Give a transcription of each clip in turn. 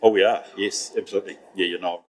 Oh, we are. Yes, absolutely. Yeah, you're not.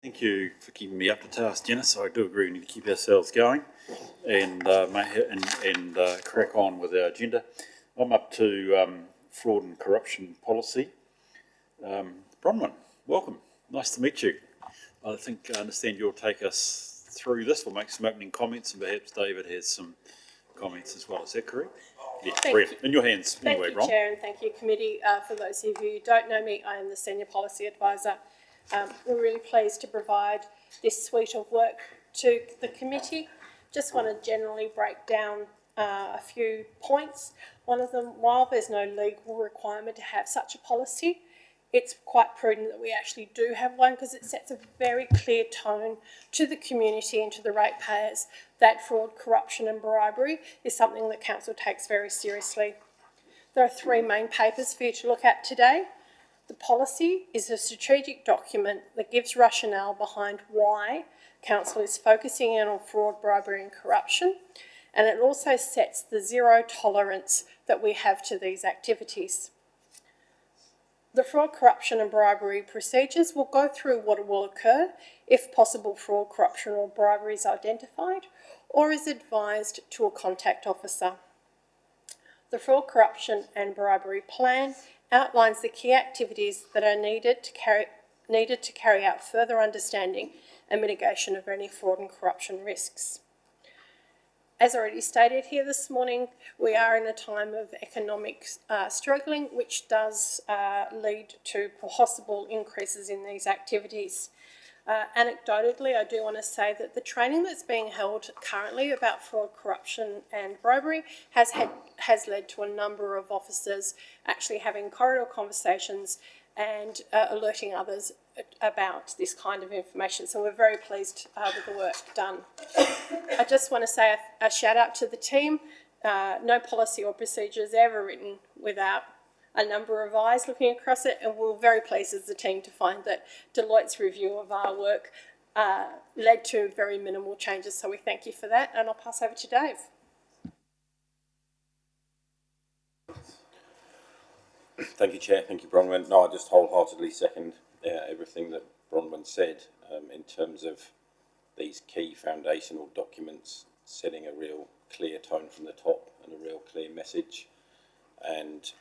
Thank you for keeping me up to task, Janice. I do agree we need to keep ourselves going and crack on with our agenda. I'm up to fraud and corruption policy. Bronwyn, welcome. Nice to meet you. I understand you'll take us through this. We'll make some opening comments, and perhaps David has some comments as well. Is that correct? Yeah, brilliant. In your hands, anyway, Bron. Thank you, Chair, and thank you, Committee. For those of you who don't know me, I am the Senior Policy Advisor. We're really pleased to provide this suite of work to the committee. Just want to generally break down a few points. One of them, while there's no legal requirement to have such a policy, it's quite prudent that we actually do have one, because it sets a very clear tone to the community and to the ratepayers that fraud, corruption and bribery is something that Council takes very seriously. There are three main papers for you to look at today. The policy is a strategic document that gives rationale behind why Council is focusing in on fraud, bribery and corruption, and it also sets the zero tolerance that we have to these activities. The fraud, corruption and bribery procedures will go through what will occur if possible fraud, corruption or bribery is identified or is advised to a contact officer. The fraud, corruption and bribery plan outlines the key activities that are needed to carry out further understanding and mitigation of any fraud and corruption risks. As already stated here this morning, we are in a time of economic struggling, which does lead to possible increases in these activities. Anecdotally, I do want to say that the training that's being held currently about fraud, corruption and bribery has led to a number of officers actually having corridor conversations and alerting others about this kind of information. So we're very pleased with the work done. I just want to say a shout out to the team. No policy or procedure is ever written without a number of eyes looking across it, and we're very pleased as a team to find that Deloitte's review of our work led to very minimal changes. So we thank you for that, and I'll pass over to Dave. Thank you, Chair. Thank you, Bronwyn. No, I just wholeheartedly second everything that Bronwyn said in terms of these key foundational documents setting a real clear tone from the top and a real clear message, and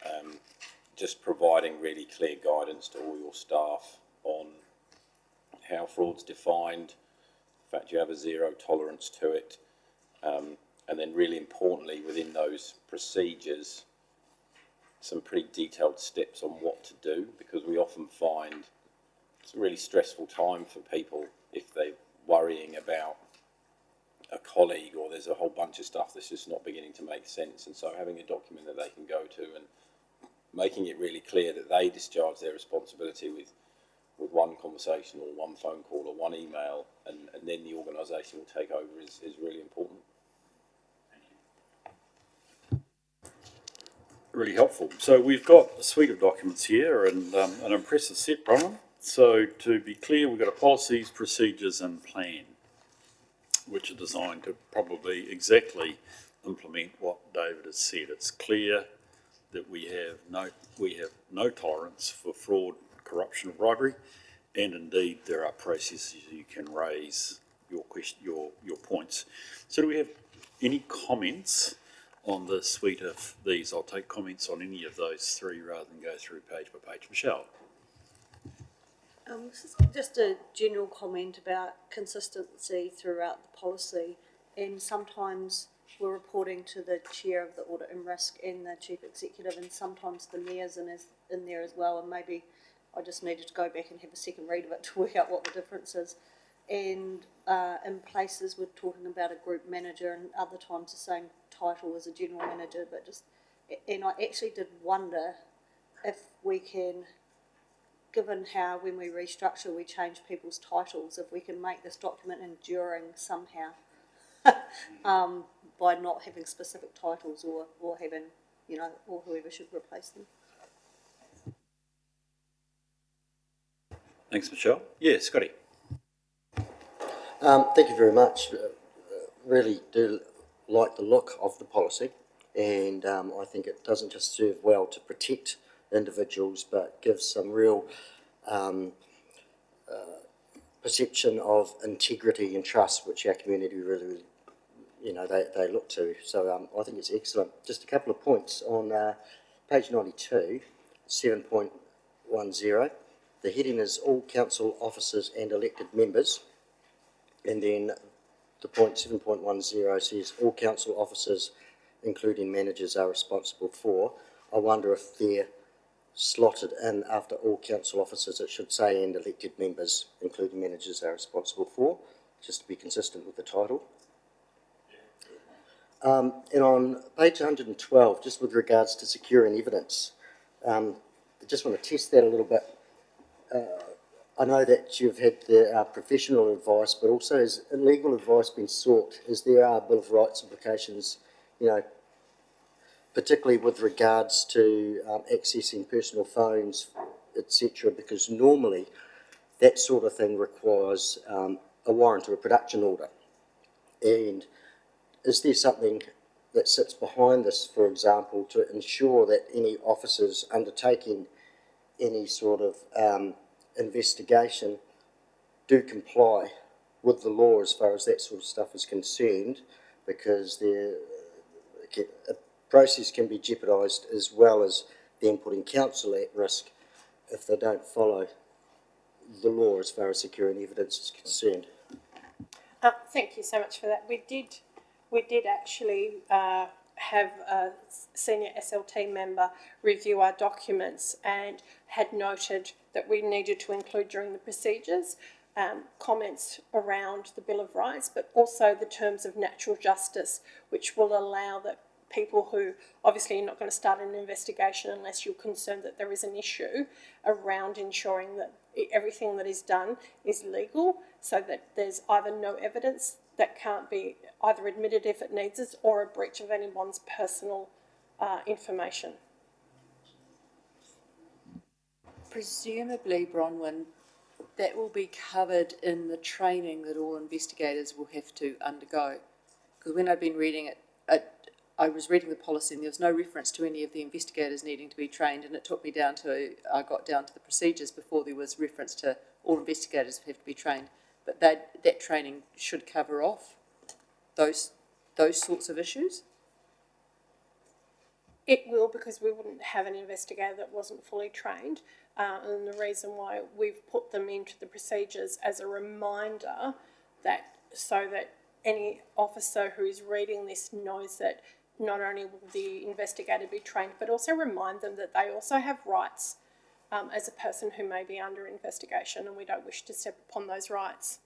just providing really clear guidance to all your staff on how fraud's defined, the fact you have a zero tolerance to it, and then really importantly within those procedures some pretty detailed steps on what to do, because we often find it's a really stressful time for people if they're worrying about a colleague or there's a whole bunch of stuff that's just not beginning to make sense. And so having a document that they can go to and making it really clear that they discharge their responsibility with one conversation or one phone call or one email, and then the organisation will take over is really important. Really helpful. So we've got a suite of documents here and an impressive set, Bronwyn. So to be clear, we've got a policies, procedures and plan, which are designed to probably exactly implement what David has said. It's clear that we have no tolerance for fraud, corruption or bribery, and indeed there are processes you can raise your points. So do we have any comments on the suite of these? I'll take comments on any of those three rather than go through page by page. Michelle. Just a general comment about consistency throughout the policy, and sometimes we're reporting to the chair of the audit and risk and the chief executive, and sometimes the mayor's in there as well, and maybe I just needed to go back and have a second read of it to work out what the difference is. And in places we're talking about a group manager, and other times the same title as a general manager, but and I actually did wonder if we can, given how when we restructure we change people's titles, if we can make this document enduring somehow by not having specific titles or having, or whoever should replace them. Thanks, Michelle. Yeah, Scotty. Thank you very much. Really do like the look of the policy, and I think it doesn't just serve well to protect individuals, but gives some real perception of integrity and trust, which our community really they look to. So I think it's excellent. Just a couple of points on page 92, 7.10. The heading is all council officers and elected members, and then the point 7.10 says all council officers, including managers, are responsible for. I wonder if they're slotted in after all council officers, it should say and elected members, including managers, are responsible for, just to be consistent with the title. And on page 112, just with regards to securing evidence, I just want to test that a little bit. I know that you've had the professional advice, but also has legal advice been sought, as there are Bill of Rights implications, particularly with regards to accessing personal phones, etc., because normally that sort of thing requires a warrant or a production order. And is there something that sits behind this, for example, to ensure that any officers undertaking any sort of investigation do comply with the law as far as that sort of stuff is concerned, because a process can be jeopardised as well as then putting council at risk if they don't follow the law as far as securing evidence is concerned. Thank you so much for that. We did actually have a senior SLT member review our documents and had noted that we needed to include during the procedures comments around the Bill of Rights, but also the terms of natural justice, which will allow that people who, obviously you're not going to start an investigation unless you're concerned that there is an issue, around ensuring that everything that is done is legal, so that there's either no evidence that can't be either admitted if it needs it, or a breach of anyone's personal information. Presumably, Bronwyn, that will be covered in the training that all investigators will have to undergo. Because when I've been reading it, I was reading the policy and there was no reference to any of the investigators needing to be trained, and it took me I got down to the procedures before there was reference to all investigators have to be trained. But that training should cover off those sorts of issues? It will, because we wouldn't have an investigator that wasn't fully trained, and the reason why we've put them into the procedures as a reminder, that so that any officer who is reading this knows that not only will the investigator be trained, but also remind them that they also have rights as a person who may be under investigation, and we don't wish to step upon those rights.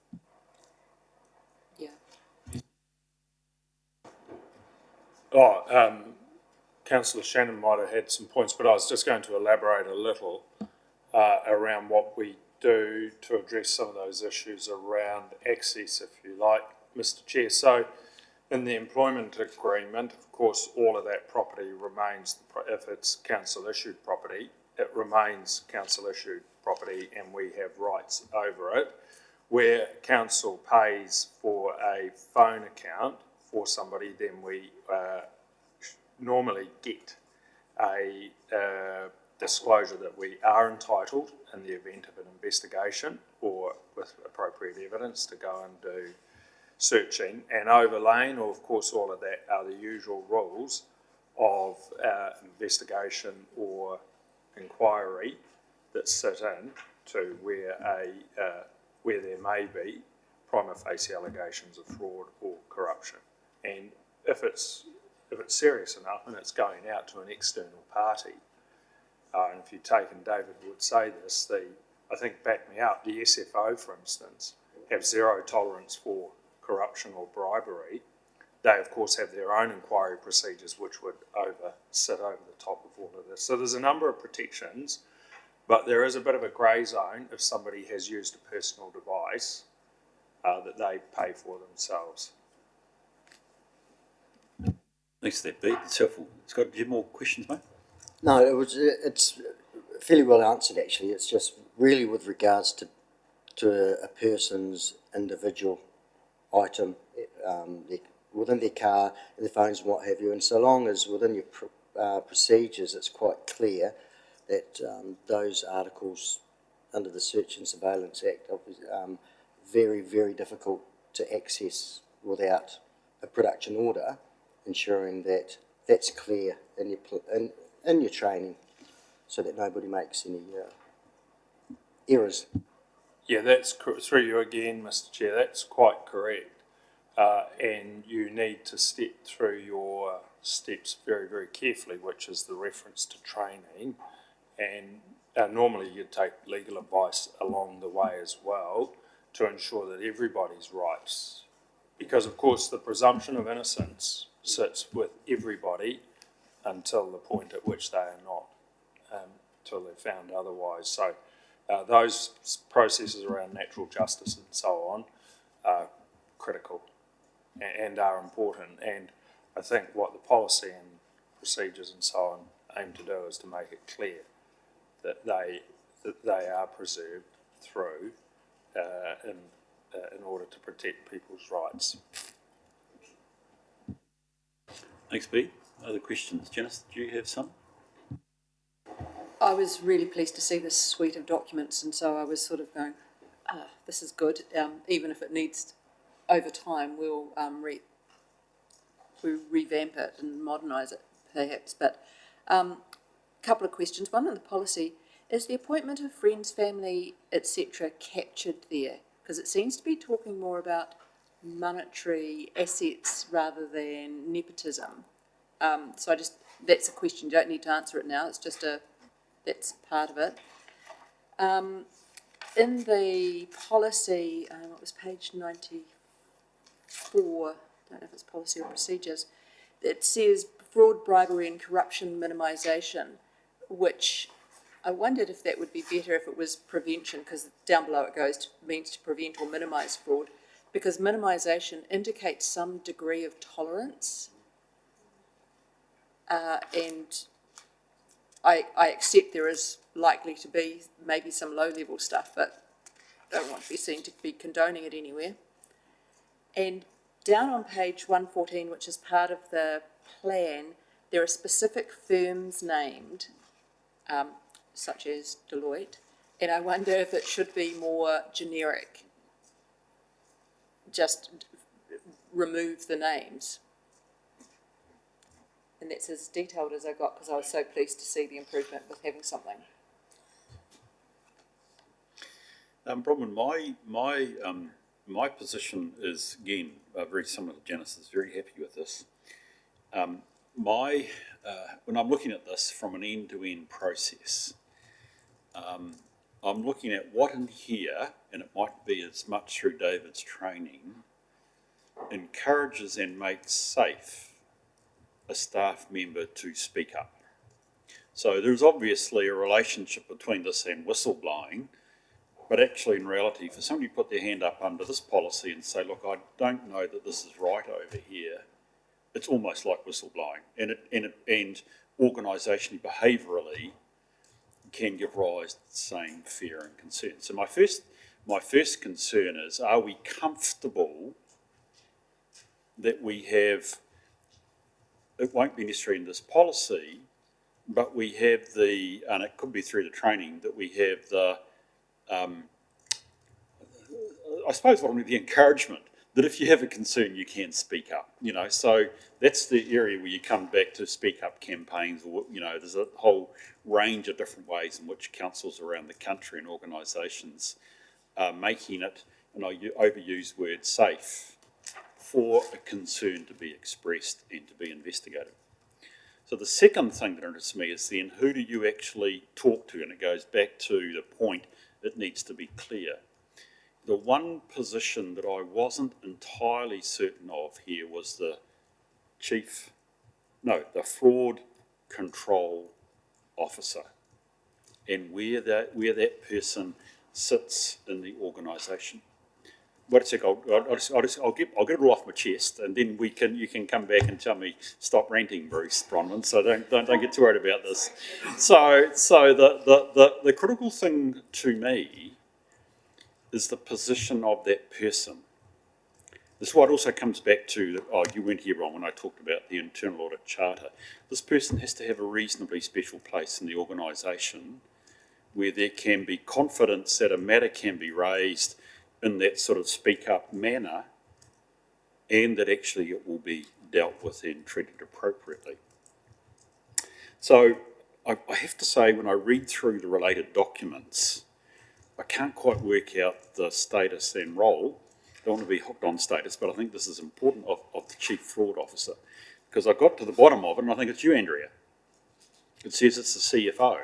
Yeah. Councillor Shannon might have had some points, but I was just going to elaborate a little around what we do to address some of those issues around access, if you like, Mr. Chair. So in the employment agreement, of course, all of that property remains, if it's council-issued property, it remains council-issued property and we have rights over it. Where council pays for a phone account for somebody, then we normally get a disclosure that we are entitled in the event of an investigation or with appropriate evidence to go and do searching, and overlaying, or of course all of that are the usual rules of investigation or inquiry that sit in to where there may be prima facie allegations of fraud or corruption. And if it's serious enough and it's going out to an external party, and if you take, and David would say this, I think, back me up, the SFO, for instance, have zero tolerance for corruption or bribery. They, of course, have their own inquiry procedures which would sit over the top of all of this. So there's a number of protections, but there is a bit of a grey zone if somebody has used a personal device that they pay for themselves. Thanks for that, Pete. It's helpful. Scott, do you have more questions, mate? No, it's fairly well answered actually. It's just really with regards to a person's individual item within their car, their phones and what have you, and so long as within your procedures it's quite clear that those articles under the Search and Surveillance Act very, very difficult to access without a production order, ensuring that that's clear in in your training so that nobody makes any errors. Yeah, that's through you again, Mr. Chair. That's quite correct. And you need to step through your steps very, very carefully, which is the reference to training. And normally you take legal advice along the way as well to ensure that everybody's rights, because of course the presumption of innocence sits with everybody until the point at which they are not, till they're found otherwise. So those processes around natural justice and so on are critical and are important. And I think what the policy and procedures and so on aim to do is to make it clear that they are preserved through in order to protect people's rights. Thanks, B. Other questions? Janice, do you have some? I was really pleased to see this suite of documents, and so I was sort of going, this is good. Even if it needs, over time, we'll revamp it and modernise it, perhaps. But a couple of questions. One on the policy. Is the appointment of friends, family, etc. captured there? Because it seems to be talking more about monetary assets rather than nepotism. So that's a question. You don't need to answer it now. It's just that's part of it. In the policy, it was page 94, I don't know if it's policy or procedures, it says fraud, bribery and corruption minimisation, which I wondered if that would be better if it was prevention, because down below it means to prevent or minimise fraud, because minimisation indicates some degree of tolerance. And I accept there is likely to be maybe some low-level stuff, but I don't want to be seen to be condoning it anywhere. And down on page 114, which is part of the plan, there are specific firms named, such as Deloitte, and I wonder if it should be more generic. Just remove the names. And that's as detailed as I got, because I was so pleased to see the improvement with having something. Bronwyn, my position is, again, very similar to Janice's, very happy with this. When I'm looking at this from an end-to-end process, I'm looking at what in here, and it might be as much through David's training, encourages and makes safe a staff member to speak up. So there's obviously a relationship between this and whistleblowing, but actually in reality, for somebody to put their hand up under this policy and say, look, I don't know that this is right over here, it's almost like whistleblowing, and organisationally, behaviourally, can give rise to the same fear and concern. So my first concern is, are we comfortable that we have, it won't be necessarily in this policy, but we have and it could be through the training, that we have I suppose what I mean, the encouragement that if you have a concern, you can speak up, so that's the area where you come back to speak up campaigns, or, there's a whole range of different ways in which councils around the country and organisations are making it, and I overuse the word safe, for a concern to be expressed and to be investigated. So the second thing that interests me is then, who do you actually talk to? And it goes back to the point, it needs to be clear. The one position that I wasn't entirely certain of here was the fraud control officer, and where that person sits in the organisation. Wait a sec, I'll get it all off my chest, and then you can come back and tell me, stop ranting, Bruce Bronwyn. So don't get too worried about this. So the critical thing to me is the position of that person. This is what also comes back to, you weren't here, Ron, when I talked about the internal audit charter. This person has to have a reasonably special place in the organisation where there can be confidence that a matter can be raised in that sort of speak up manner, and that actually it will be dealt with and treated appropriately. So I have to say, when I read through the related documents, I can't quite work out the status and role. I don't want to be hooked on status, but I think this is important of the Chief Fraud Officer, because I got to the bottom of it, and I think it's you, Andrea. It says it's the CFO.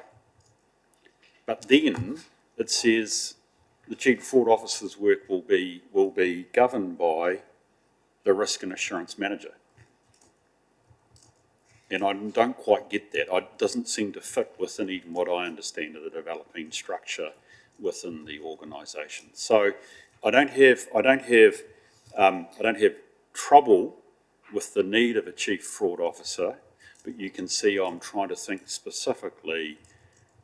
But then it says the Chief Fraud Officer's work will be governed by the Risk and Assurance Manager. And I don't quite get that. It doesn't seem to fit within even what I understand of the developing structure within the organisation. So I don't have trouble with the need of a Chief Fraud Officer, but you can see I'm trying to think specifically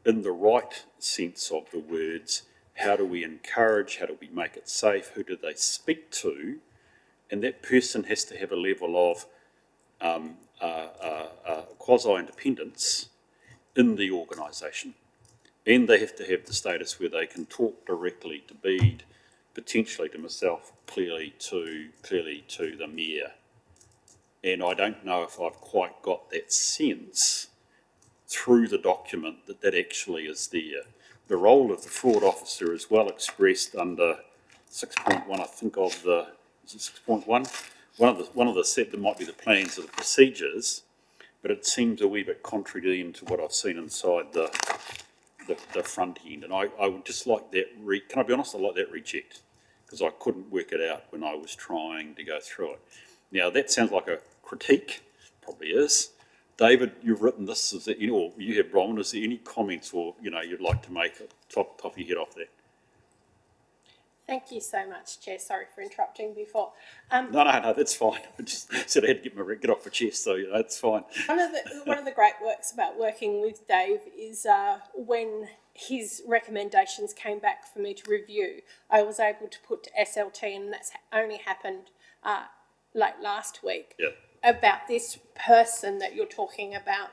in the right sense of the words. How do we encourage? How do we make it safe? Who do they speak to? And that person has to have a level of quasi-independence in the organisation. And they have to have the status where they can talk directly to Bede, potentially to myself, clearly to the mayor. And I don't know if I've quite got that sense through the document that actually is there. The role of the fraud officer is well expressed under 6.1, I think, of the, is it 6.1? One of the set that might be the plans of the procedures, but it seems a wee bit contrary to what I've seen inside the front end. And I would just like that, can I be honest, I'd like that rechecked, because I couldn't work it out when I was trying to go through it. Now, that sounds like a critique, probably is. David, you've written this, is there any, or you have, Bronwyn, is there any comments or, you'd like to make top of your head off that? Thank you so much, Chair. Sorry for interrupting before. No, that's fine. I just said I had to get off my chest, so that's fine. One of the great works about working with Dave is when his recommendations came back for me to review, I was able to put SLT, and that's only happened late last week, about this person that you're talking about.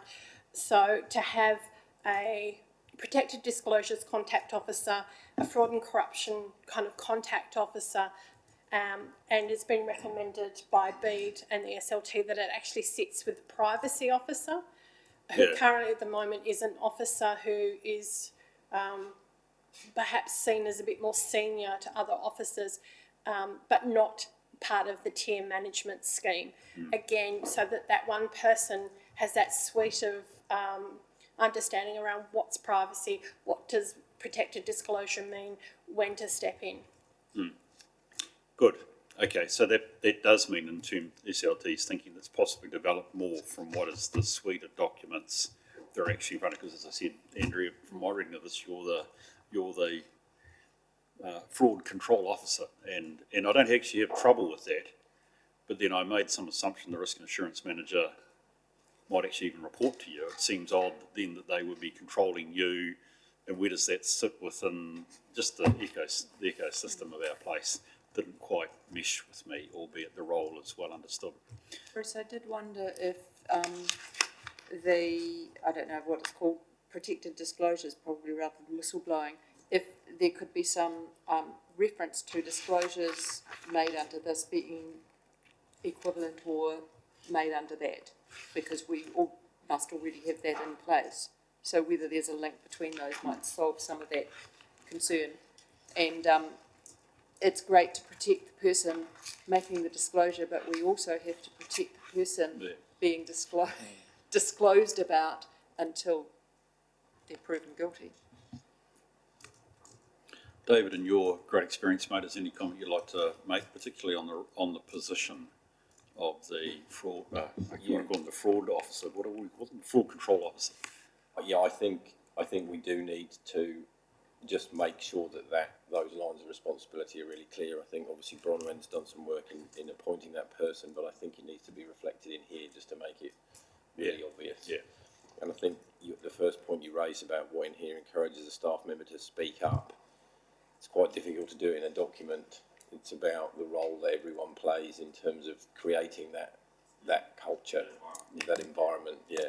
So to have a protected disclosures contact officer, a fraud and corruption kind of contact officer, and it's been recommended by Bede and the SLT that it actually sits with the privacy officer, who currently at the moment is an officer who is perhaps seen as a bit more senior to other officers, but not part of the tier management scheme. Again, so that one person has that suite of understanding around what's privacy, what does protected disclosure mean, when to step in. Good. Okay, so that does mean in terms of SLT's thinking that's possibly developed more from what is the suite of documents they're actually in front of, because as I said, Andrea, from my reading of this, you're the fraud control officer, and I don't actually have trouble with that, but then I made some assumption the risk and assurance manager might actually even report to you. It seems odd then that they would be controlling you, and where does that sit within just the ecosystem of our place? Didn't quite mesh with me, albeit the role is well understood. Bruce, I did wonder if I don't know what it's called, protected disclosures, probably rather than whistleblowing, if there could be some reference to disclosures made under this being equivalent or made under that, because we all must already have that in place. So whether there's a link between those might solve some of that concern. And it's great to protect the person making the disclosure, but we also have to protect the person being disclosed about until they're proven guilty. David, in your great experience, mate, is any comment you'd like to make, particularly on the position of the fraud? You want to call him the fraud officer? What do we call them? Fraud control officer. Yeah, I think we do need to just make sure that those lines of responsibility are really clear. I think obviously Bronwyn's done some work in appointing that person, but I think it needs to be reflected in here just to make it really obvious. Yeah. And I think the first point you raised about what in here encourages a staff member to speak up, it's quite difficult to do in a document. It's about the role that everyone plays in terms of creating that culture, that environment. Yeah.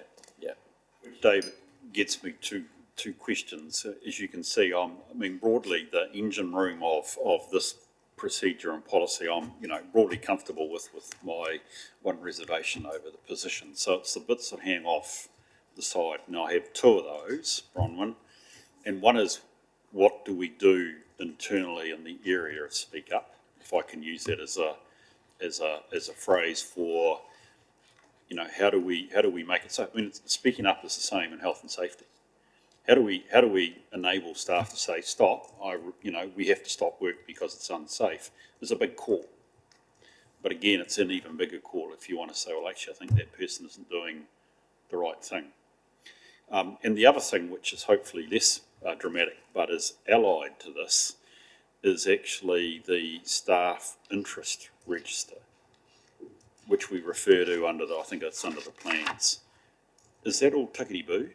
David gets me to two questions. As you can see, broadly, the engine room of this procedure and policy, I'm, broadly comfortable with my one reservation over the position. So it's the bits that hang off the side. Now I have two of those, Bronwyn, and one is, what do we do internally in the area of speak up? If I can use that as a phrase for, how do we make it so? I mean, speaking up is the same in health and safety. How do we enable staff to say, stop? We have to stop work because it's unsafe. It's a big call, but again, it's an even bigger call if you want to say, well, actually, I think that person isn't doing the right thing. And the other thing, which is hopefully less dramatic, but is allied to this, is actually the staff interest register, which we refer to I think it's under the plans. Is that all tickety-boo?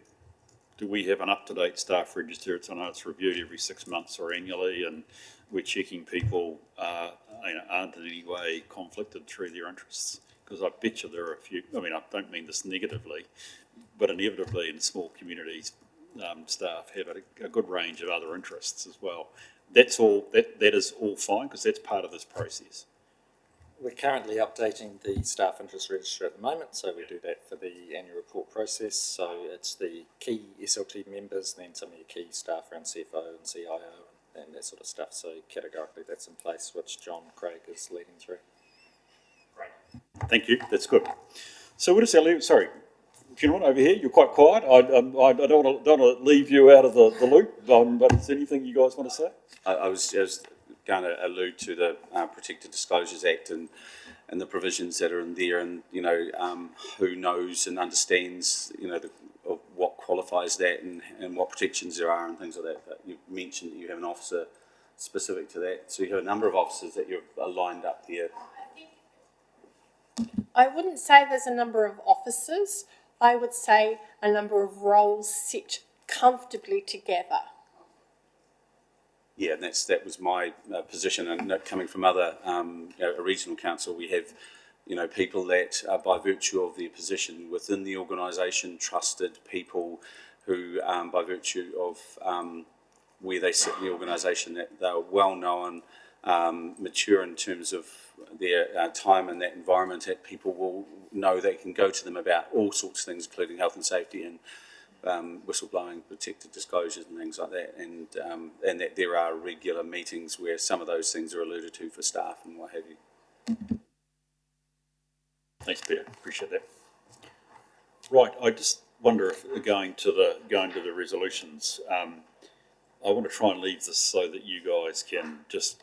Do we have an up-to-date staff register? I know it's reviewed every 6 months or annually, and we're checking people aren't in any way conflicted through their interests. Because I bet you there are a few, I don't mean this negatively, but inevitably in small communities, staff have a good range of other interests as well. That's all. That is all fine, because that's part of this process. We're currently updating the staff interest register at the moment, so we do that for the annual report process. So it's the key SLT members, then some of your key staff around CFO and CIO and that sort of stuff. So categorically that's in place, which John Craig is leading through. Right. Thank you. That's good. So what is our leave? Sorry, gentlemen over here, you're quite quiet. I don't want to leave you out of the loop, but is there anything you guys want to say? I was just going to allude to the Protected Disclosures Act and the provisions that are in there, and who knows and understands of what qualifies that and what protections there are and things like that. But you mentioned that you have an officer specific to that, so you have a number of officers that you've lined up there. I wouldn't say there's a number of officers. I would say a number of roles sit comfortably together. Yeah, and that was my position, and coming from other a regional council, we have people that by virtue of their position within the organisation, trusted people who by virtue of where they sit in the organisation, that they're well known, mature in terms of their time in that environment, that people will know they can go to them about all sorts of things, including health and safety and whistleblowing, protected disclosures and things like that, and that there are regular meetings where some of those things are alluded to for staff and what have you. Thanks, Peter. Appreciate that. Right, I just wonder if going to the resolutions, I want to try and leave this so that you guys can just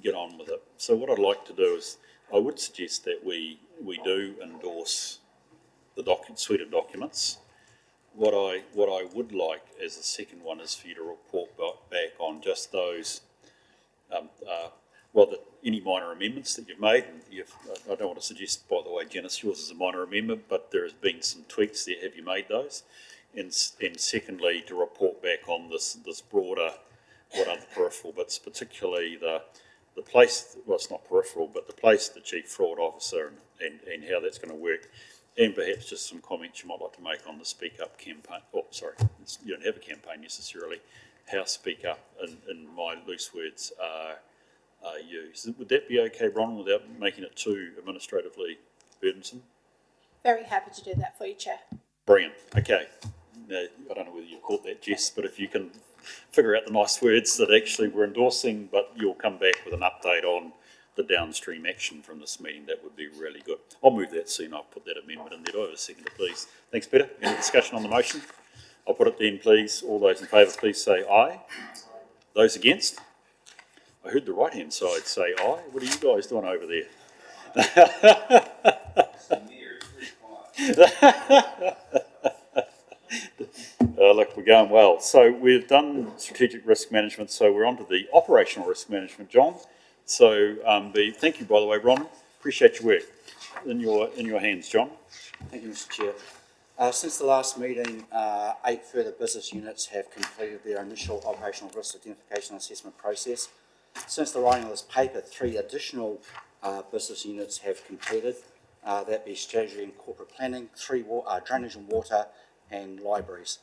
get on with it. So what I'd like to do is, I would suggest that we do endorse the suite of documents. What I would like as a second one is for you to report back on just those, any minor amendments that you've made. And I don't want to suggest, by the way, Janice, yours is a minor amendment, but there has been some tweaks there. Have you made those? And secondly, to report back on this broader, what are the peripheral bits, particularly the place, well, it's not peripheral, but the place of the Chief Fraud Officer and how that's going to work. And perhaps just some comments you might like to make on the Speak Up campaign. Oh, sorry, you don't have a campaign necessarily. How Speak Up, in my loose words, are used. Would that be okay, Bron, without making it too administratively burdensome? Very happy to do that for you, Chair. Brilliant. Okay. Now, I don't know whether you caught that, Jess, but if you can figure out the nice words that actually we're endorsing, but you'll come back with an update on the downstream action from this meeting, that would be really good. I'll move that soon. I'll put that amendment in there. Do I have a seconder, please? Thanks, Peter. Any discussion on the motion? I'll put it then, please. All those in favour, please say aye. Those against? I heard the right-hand side say aye. What are you guys doing over there? Look, we're going well. So we've done strategic risk management, so we're on to the operational risk management, John. So thank you, by the way, Ron. Appreciate your work. In your hands, John. Thank you, Mr. Chair. Since the last meeting, 8 further business units have completed their initial operational risk identification assessment process. Since the writing of this paper, 3 additional business units have completed, that be strategy and corporate planning, 3 drainage and water, and libraries.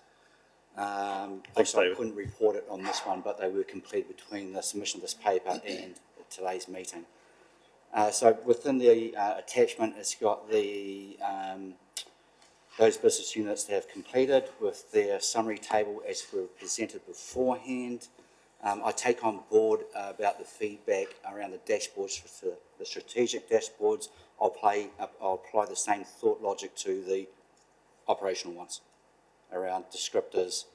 Thanks, I David. couldn't report it on this one, but they were completed between the submission of this paper and today's meeting. So within the attachment, it's got the those business units that have completed with their summary table as were presented beforehand. I take on board about the feedback around the dashboards, for the strategic dashboards. I'll apply the same thought logic to the operational ones around descriptors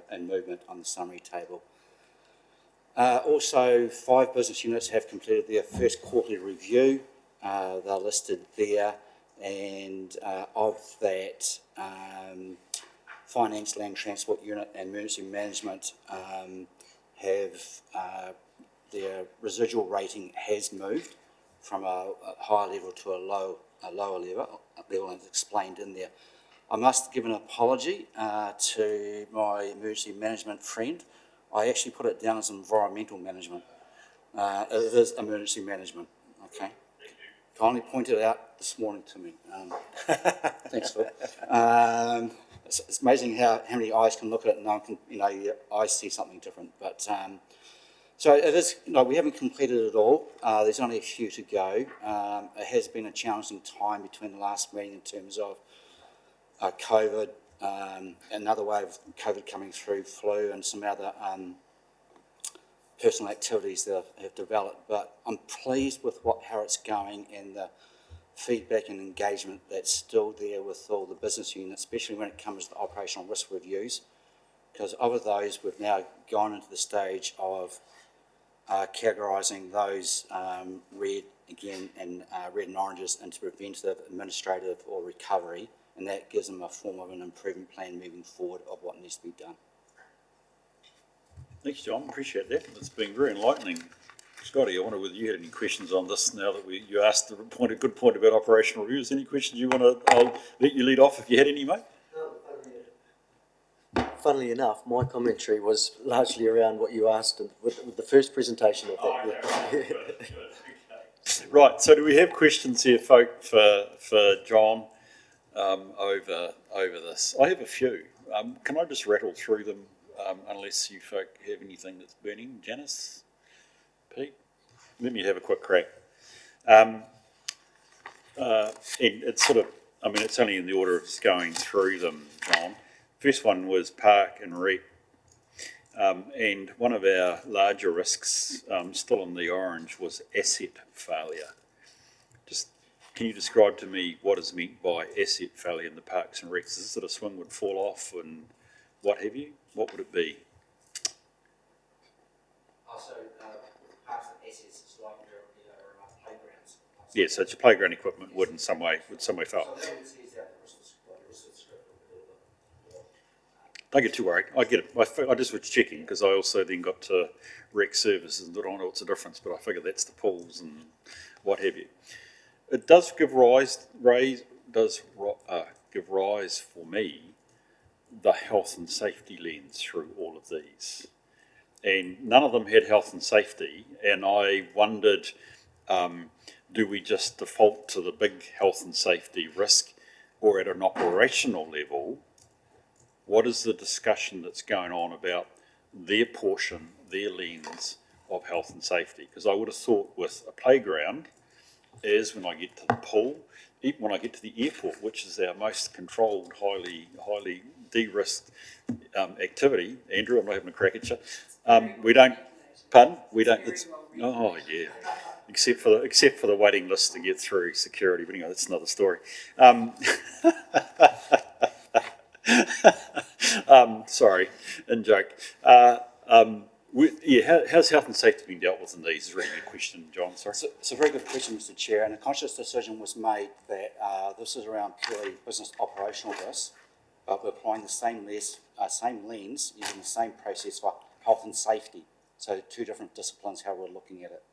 and movement on the summary table. Also, 5 business units have completed their first quarterly review. They're listed there, and of that, Finance, Land Transport Unit and Emergency Management have their residual rating has moved from a higher level to a lower level, and it's explained in there. I must give an apology to my emergency management friend. I actually put it down as environmental management. It is emergency management, okay? Kindly pointed out this morning to me. Thanks, Phil. It's amazing how many eyes can look at it and no one can, your eyes see something different. But so it is, we haven't completed it all. There's only a few to go. It has been a challenging time between the last meeting in terms of COVID, another wave of COVID coming through, flu, and some other personal activities that have developed. But I'm pleased with how it's going and the feedback and engagement that's still there with all the business units, especially when it comes to operational risk reviews. Because of those, we've now gone into the stage of categorising those red and oranges into preventative, administrative or recovery, and that gives them a form of an improvement plan moving forward of what needs to be done. Thanks, John. Appreciate that. It's been very enlightening. Scotty, I wonder whether you had any questions on this now that you asked a good point about operational reviews. Any questions you want to? I'll let you lead off if you had any, mate. Funnily enough, my commentary was largely around what you asked with the first presentation of that. Oh, okay, good. Okay. Right, so do we have questions here, folk, for John over this? I have a few. Can I just rattle through them unless you folk have anything that's burning? Janice? Pete? Let me have a quick crack. And it's sort of, it's only in the order of just going through them, John. First one was Park and Rec. And one of our larger risks, still in the orange, was asset failure. Just, can you describe to me what is meant by asset failure in the Parks and Recs? Is it a swing would fall off and what have you? What would it be? Also, parks and assets, it's like your playgrounds. Yeah, so it's your playground equipment would some way fail. So that says that Don't get too worried. I get it. I just was checking because I also then got to rec services and I don't know what's the difference, but I figure that's the pools and what have you. It does give rise for me the health and safety lens through all of these, and none of them had health and safety. And I wondered, do we just default to the big health and safety risk, or at an operational level? What is the discussion that's going on about their portion, their lens of health and safety? Because I would have thought with a playground, as when I get to the pool, even when I get to the airport, which is our most controlled, highly de-risked activity. Andrew, I'm not having a crack at you. We don't, pardon? We don't, it's, oh yeah, except for the waiting list to get through security, but anyway, that's another story. Sorry, in joke. How's health and safety being dealt with in these? Is a really good question, John. Sorry. It's a very good question, Mr. Chair, and a conscious decision was made that this is around purely business operational risk, but we're applying the same lens, using the same process for health and safety. So 2 different disciplines, how we're looking at it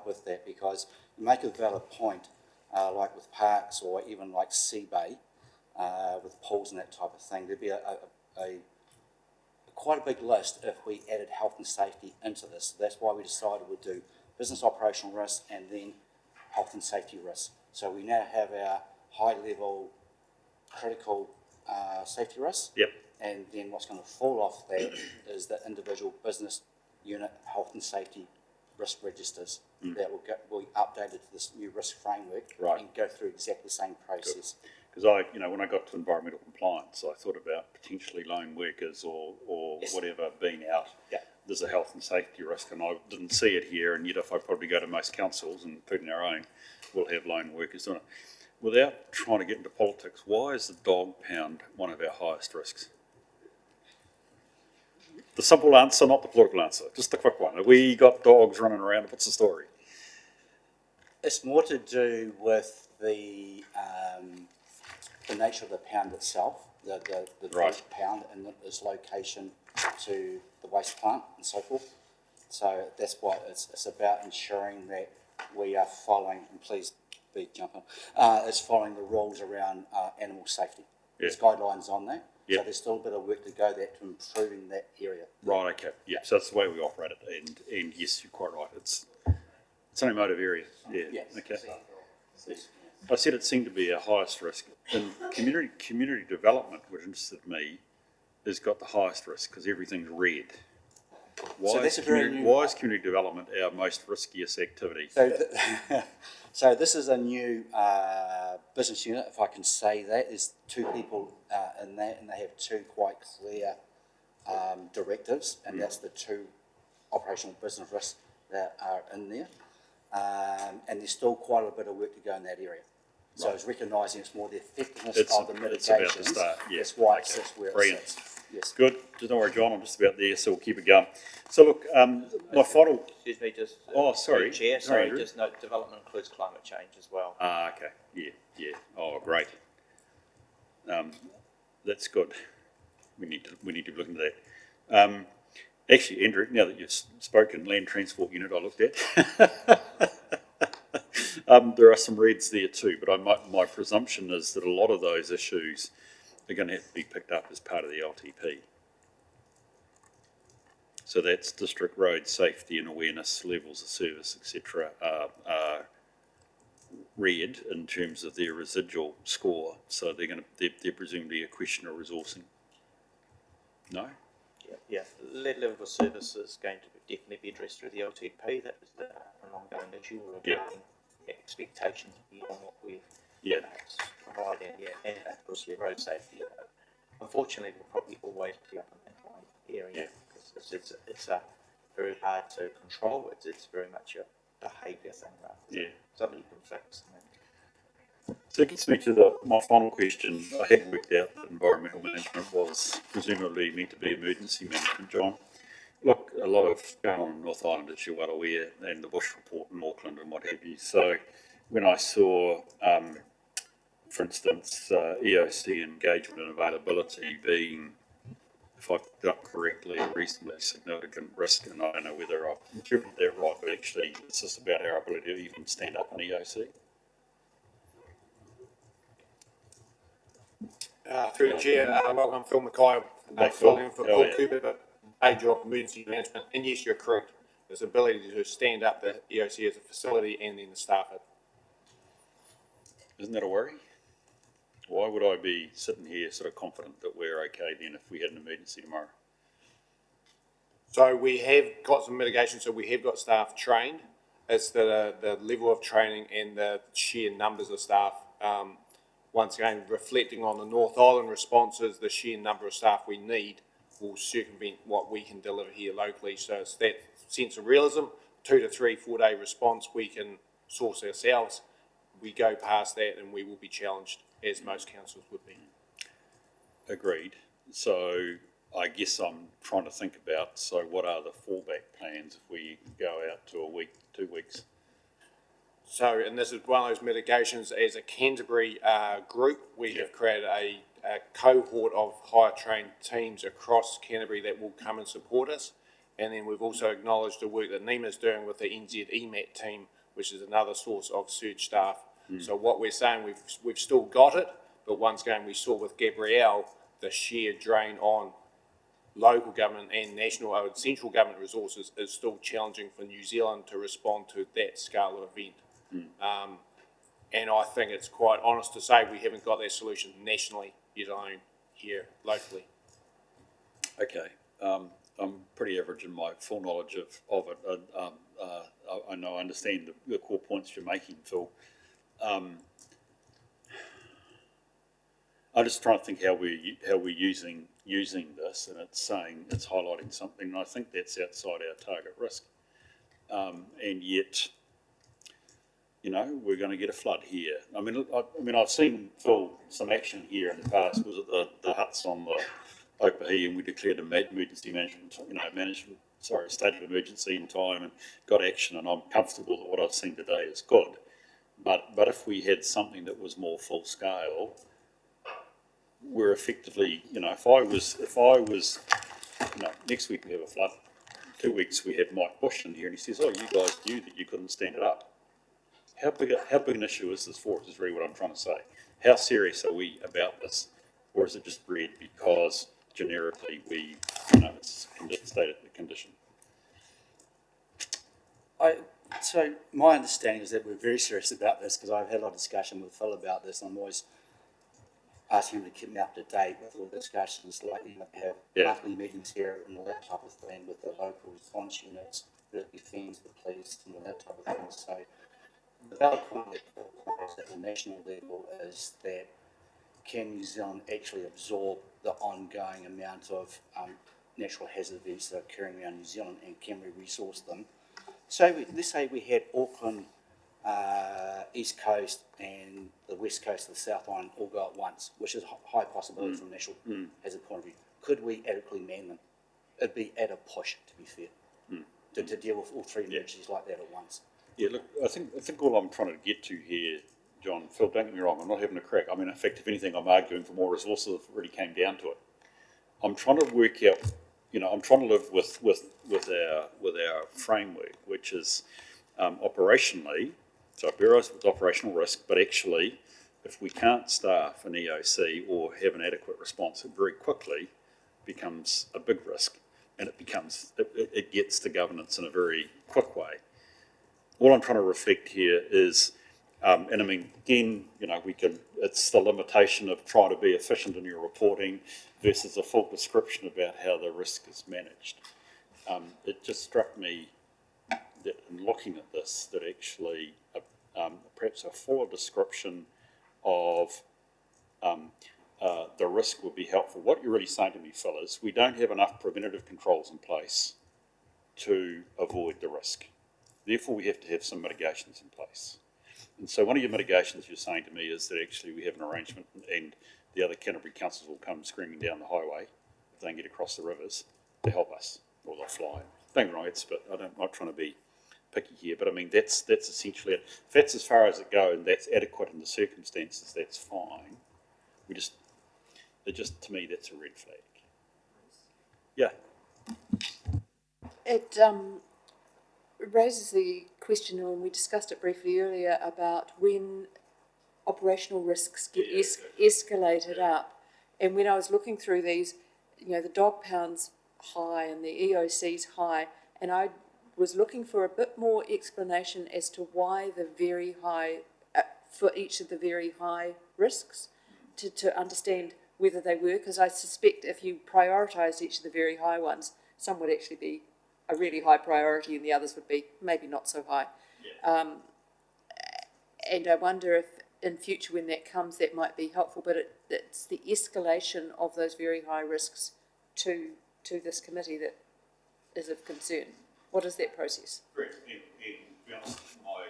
with that, because you make a valid point, like with parks or even like Sea Bay, with pools and that type of thing. There'd be quite a big list if we added health and safety into this. That's why we decided we'd do business operational risk and then health and safety risk. So we now have our high level critical safety risk. Yep. And then what's going to fall off that is the individual business unit health and safety risk registers that will be updated to this new risk framework Right. and go through exactly the same process. Because when I got to environmental compliance, I thought about potentially lone workers or Yes. whatever being out. Yeah. There's a health and safety risk, and I didn't see it here. And yet, if I probably go to most councils, including our own, we'll have lone workers on it. Without trying to get into politics, why is the dog pound one of our highest risks? The simple answer, not the political answer, just the quick one. Have we got dogs running around? What's the story? It's more to do with the nature of the pound itself, the Right. pound and its location to the waste plant and so forth. So that's why it's about ensuring that we are following, and please be jumping, it's following the rules around animal safety. There's guidelines on that. Yeah. So there's still a bit of work to go there to improving that area. Right, okay. Yeah, so that's the way we operate it. And yes, you're quite right. It's an emotive area. Yeah. Yes. Okay. I said it seemed to be our highest risk. And community development, which interested me, has got the highest risk because everything's red. Why is community development our most riskiest activity? So this is a new business unit, if I can say that. There's two people in that, and they have two quite clear directives, and that's the two operational business risks that are in there. And there's still quite a bit of work to go in that area. So it's recognising it's more the effectiveness of the mitigations. It's about to start, yeah. That's why it sits where Brilliant. it sits. Yes. Good. Don't worry, John, I'm just about there, so we'll keep it going. So look, my final... Excuse me, just. Oh, sorry. Chair, Sorry, sorry, Andrew. just note, development includes climate change as well. Okay. Yeah. Oh, great. That's good. We need to be looking at that. Actually, Andrew, now that you've spoken, land transport unit I looked at. There are some reds there too, but my presumption is that a lot of those issues are going to have to be picked up as part of the LTP. So that's district road safety and awareness, levels of service, etc. are red in terms of their residual score. So they're presumably a question of resourcing. No? Yeah, lead level of service is going to definitely be addressed through the LTP. That was an ongoing issue. We're building expectations beyond what we've perhaps provided. And of course, your road safety. Unfortunately, will probably always be up in that one area because it's very hard to control. It's very much a behaviour thing rather than something you can fix. So it gets me to my final question. I had worked out that environmental management was presumably meant to be emergency management, John. Look, a lot of going on in North Island, as you're well aware, and the Bush report in Auckland and what have you. So when I saw, for instance, EOC engagement and availability being, if I picked it up correctly, a reasonably significant risk, and I don't know whether I've interpreted that right, but actually it's just about our ability to even stand up an EOC. Through the chair, welcome Phil Mackay, filling in for Paul Cooper, but page of emergency management, and yes, you're correct. There's ability to stand up the EOC as a facility and then the staff it. Isn't that a worry? Why would I be sitting here sort of confident that we're okay then if we had an emergency tomorrow? So we have got some mitigation, so we have got staff trained. It's the level of training and the sheer numbers of staff. Once again, reflecting on the North Island responses, the sheer number of staff we need will circumvent what we can deliver here locally. So it's that sense of realism, 2 to 3, 4 day response we can source ourselves. We go past that and we will be challenged, as most councils would be. Agreed. So I guess I'm trying to think about, so what are the fallback plans if we go out to a week, 2 weeks? So, and this is one of those mitigations, as a Canterbury group, we have created a cohort of higher trained teams across Canterbury that will come and support us. And then we've also acknowledged the work that NEMA's doing with the NZ EMAT team, which is another source of surge staff. So what we're saying, we've still got it, but once again, we saw with Gabrielle, the sheer drain on local government and national and central government resources is still challenging for New Zealand to respond to that scale of event. And I think it's quite honest to say we haven't got that solution nationally, yet alone here locally. Okay. I'm pretty average in my full knowledge of it. I know, I understand the core points you're making, Phil. I'm just trying to think how we're using this, and it's saying it's highlighting something, and I think that's outside our target risk, and yet, you know, we're going to get a flood here. I mean, I've seen, Phil, some action here in the past. Was it the huts on the Opahi, and we declared emergency state of emergency in time, and got action, and I'm comfortable that what I've seen today is good. But if we had something that was more full scale, we're effectively, you know, if I was, you know, next week we have a flood, 2 weeks we have Mike Bush in here, and he says, oh, you guys knew that you couldn't stand it up. How big an issue is this for us, is really what I'm trying to say. How serious are we about this? Or is it just bred because generically we, you know, it's stated the condition? So my understanding is that we're very serious about this, because I've had a lot of discussion with Phil about this, and I'm always asking him to keep me up to date with all the discussions, like we have monthly meetings here and all that type of thing with the local response units, the defence, the police, and all that type of thing. So the valid point at the national level is that can New Zealand actually absorb the ongoing amount of natural hazard events that are occurring around New Zealand, and can we resource them? So let's say we had Auckland, East Coast and the West Coast of the South Island all go at once, which is a high possibility from a natural hazard point of view. Could we adequately man them? It'd be at a push, to be fair, to deal with all three emergencies like that at once. Yeah, look, I think all I'm trying to get to here, John, Phil, don't get me wrong, I'm not having a crack. I mean, in fact, if anything, I'm arguing for more resources if it really came down to it. I'm trying to work out, you know, I'm trying to live with our framework, which is operationally, so it bears with operational risk, but actually, if we can't staff an EOC or have an adequate response, it very quickly becomes a big risk, and it gets to governance in a very quick way. All I'm trying to reflect here is, and I mean, again, you know, it's the limitation of trying to be efficient in your reporting versus a full description about how the risk is managed. It just struck me that in looking at this, that actually perhaps a fuller description of the risk would be helpful. What you're really saying to me, Phil, is we don't have enough preventative controls in place to avoid the risk. Therefore, we have to have some mitigations in place. And so one of your mitigations you're saying to me is that actually we have an arrangement, and the other Canterbury councils will come screaming down the highway if they can get across the rivers to help us, or they'll fly. Don't get me wrong, I'm not trying to be picky here, but I mean, that's essentially it. If that's as far as it goes and that's adequate in the circumstances, that's fine. To me, that's a red flag. Yeah. It raises the question, and we discussed it briefly earlier, about when operational risks get escalated up. And when I was looking through these, you know, the dog pound's high and the EOC's high, and I was looking for a bit more explanation as to why the very high, for each of the very high risks, to understand whether they were, because I suspect if you prioritised each of the very high ones, some would actually be a really high priority and the others would be maybe not so high. Yeah. And I wonder if in future when that comes that might be helpful, but it's the escalation of those very high risks to this committee that is of concern. What is that process? Correct. And to be honest, my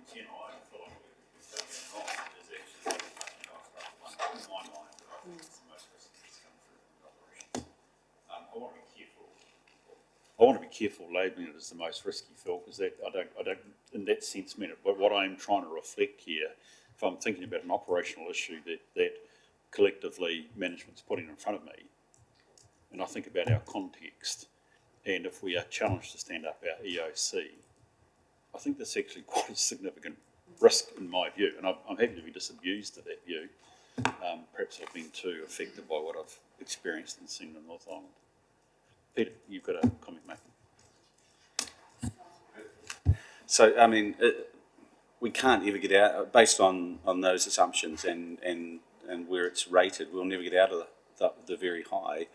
intent, I feel like we've done that wrong, is actually taking off one in my mind that I think is the most risky that's come through the operations. I want to be careful labelling it as the most risky, Phil, because I don't in that sense mean it. But what I'm trying to reflect here, if I'm thinking about an operational issue that collectively management's putting in front of me, and I think about our context, and if we are challenged to stand up our EOC, I think that's actually quite a significant risk in my view, and I'm happy to be disabused of that view. Perhaps I've been too affected by what I've experienced and seen in North Island. Peter, you've got a comment, mate. So, I mean, we can't ever get out, based on those assumptions and where it's rated, we'll never get out of the very high.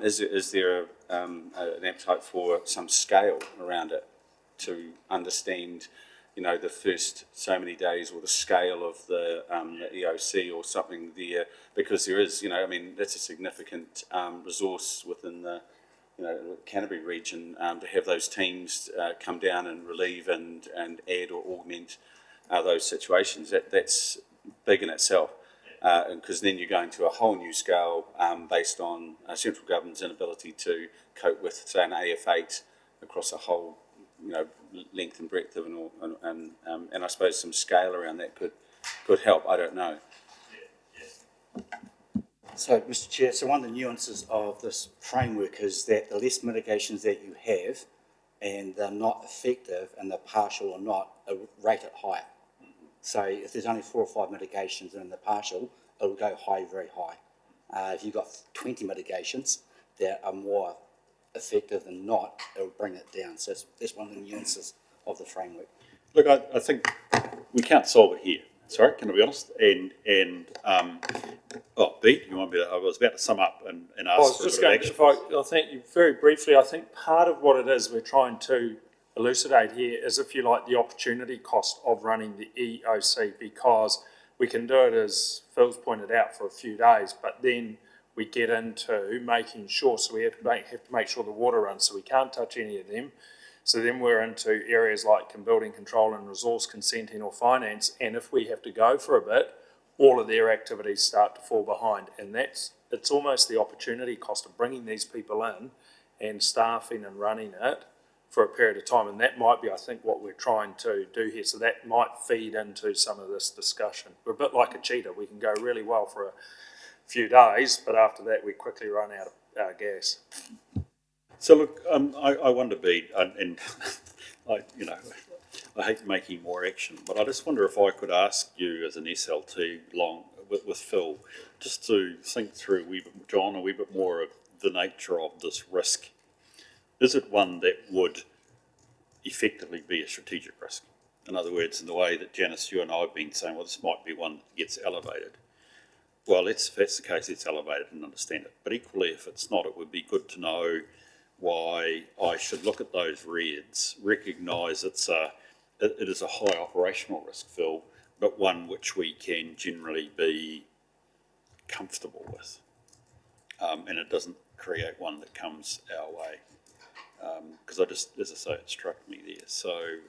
Is there an appetite for some scale around it? to understand, you know, the first so many days or the scale of the EOC or something there, because there is, you know, I mean, that's a significant resource within the, you know, Canterbury region, to have those teams come down and relieve and add or augment those situations. That's big in itself, because then you're going to a whole new scale based on central government's inability to cope with, say, an AF8 across a whole, you know, length and breadth of and I suppose some scale around that could help. I don't know. So, Mr Chair, so one of the nuances of this framework is that the less mitigations that you have and they're not effective and they're partial or not, are rated higher. So if there's only 4 or 5 mitigations and they're partial, it'll go high, very high. If you've got 20 mitigations that are more effective than not, it'll bring it down. So that's one of the nuances of the framework. Look, I think we can't solve it here. Sorry, can I be honest? Beat, you want me to, I was about to sum up and ask I was for just a bit of going action. to, I think you very briefly, I think part of what it is we're trying to elucidate here is, if you like, the opportunity cost of running the EOC, because we can do it, as Phil's pointed out, for a few days, but then we get into making sure, so we have to make sure the water runs, so we can't touch any of them. So then we're into areas like building control and resource consenting or finance, and if we have to go for a bit, all of their activities start to fall behind, and it's almost the opportunity cost of bringing these people in and staffing and running it for a period of time, and that might be, I think, what we're trying to do here. So that might feed into some of this discussion. We're a bit like a cheetah. We can go really well for a few days, but after that we quickly run out of gas. So look, I wonder, Bede, and I hate making more action, but I just wonder if I could ask you as an SLT with Phil, just to think through John, a wee bit more of the nature of this risk. Is it one that would effectively be a strategic risk? In other words, in the way that Janice, you and I have been saying, well, this might be one that gets elevated. Well, if that's the case, it's elevated and understand it. But equally, if it's not, it would be good to know why I should look at those reds, recognise it is a high operational risk, Phil, but one which we can generally be comfortable with. And it doesn't create one that comes our way. Because as I say, it struck me there. So,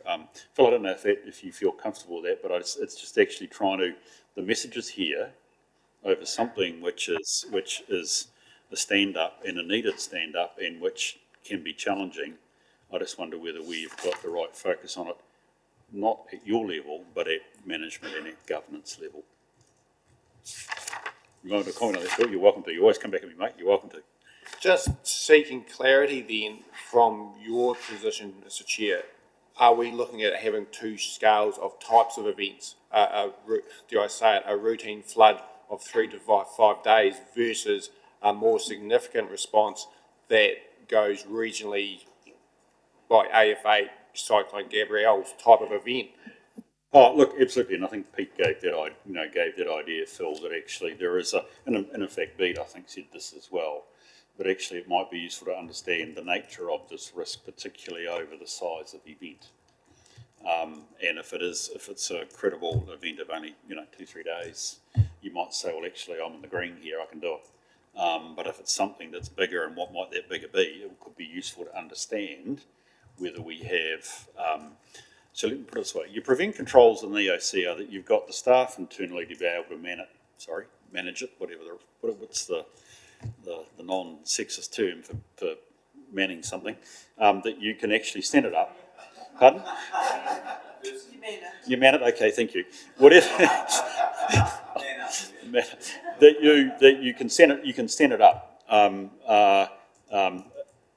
Phil, I don't know if you feel comfortable with that, but it's just actually trying to, the message is here over something which is a stand-up and a needed stand-up, and which can be challenging. I just wonder whether we've got the right focus on it, not at your level, but at management and at governance level. You want to comment on that, Phil? You're welcome to. You always come back at me, mate. You're welcome to. Just seeking clarity then from your position, Mr Chair, are we looking at having 2 scales of types of events? A routine flood of 3 to 5 days versus a more significant response that goes regionally by AF8, Cyclone Gabrielle's type of event? Oh, look, absolutely, and I think Pete gave that idea, Phil, that actually there is and in fact, Bede, I think, said this as well, but actually it might be useful to understand the nature of this risk, particularly over the size of the event. And if it's a credible event of only 2-3 days, you might say, well, actually, I'm in the green here, I can do it. But if it's something that's bigger, and what might that bigger be, it could be useful to understand whether we have. So let me put it this way: your prevent controls in the EOC are that you've got the staff internally to be able to manage it. What's the non-sexist term for manning something? That you can actually stand it up. Pardon? You man it. Okay, thank you. Whatever. that you can stand it up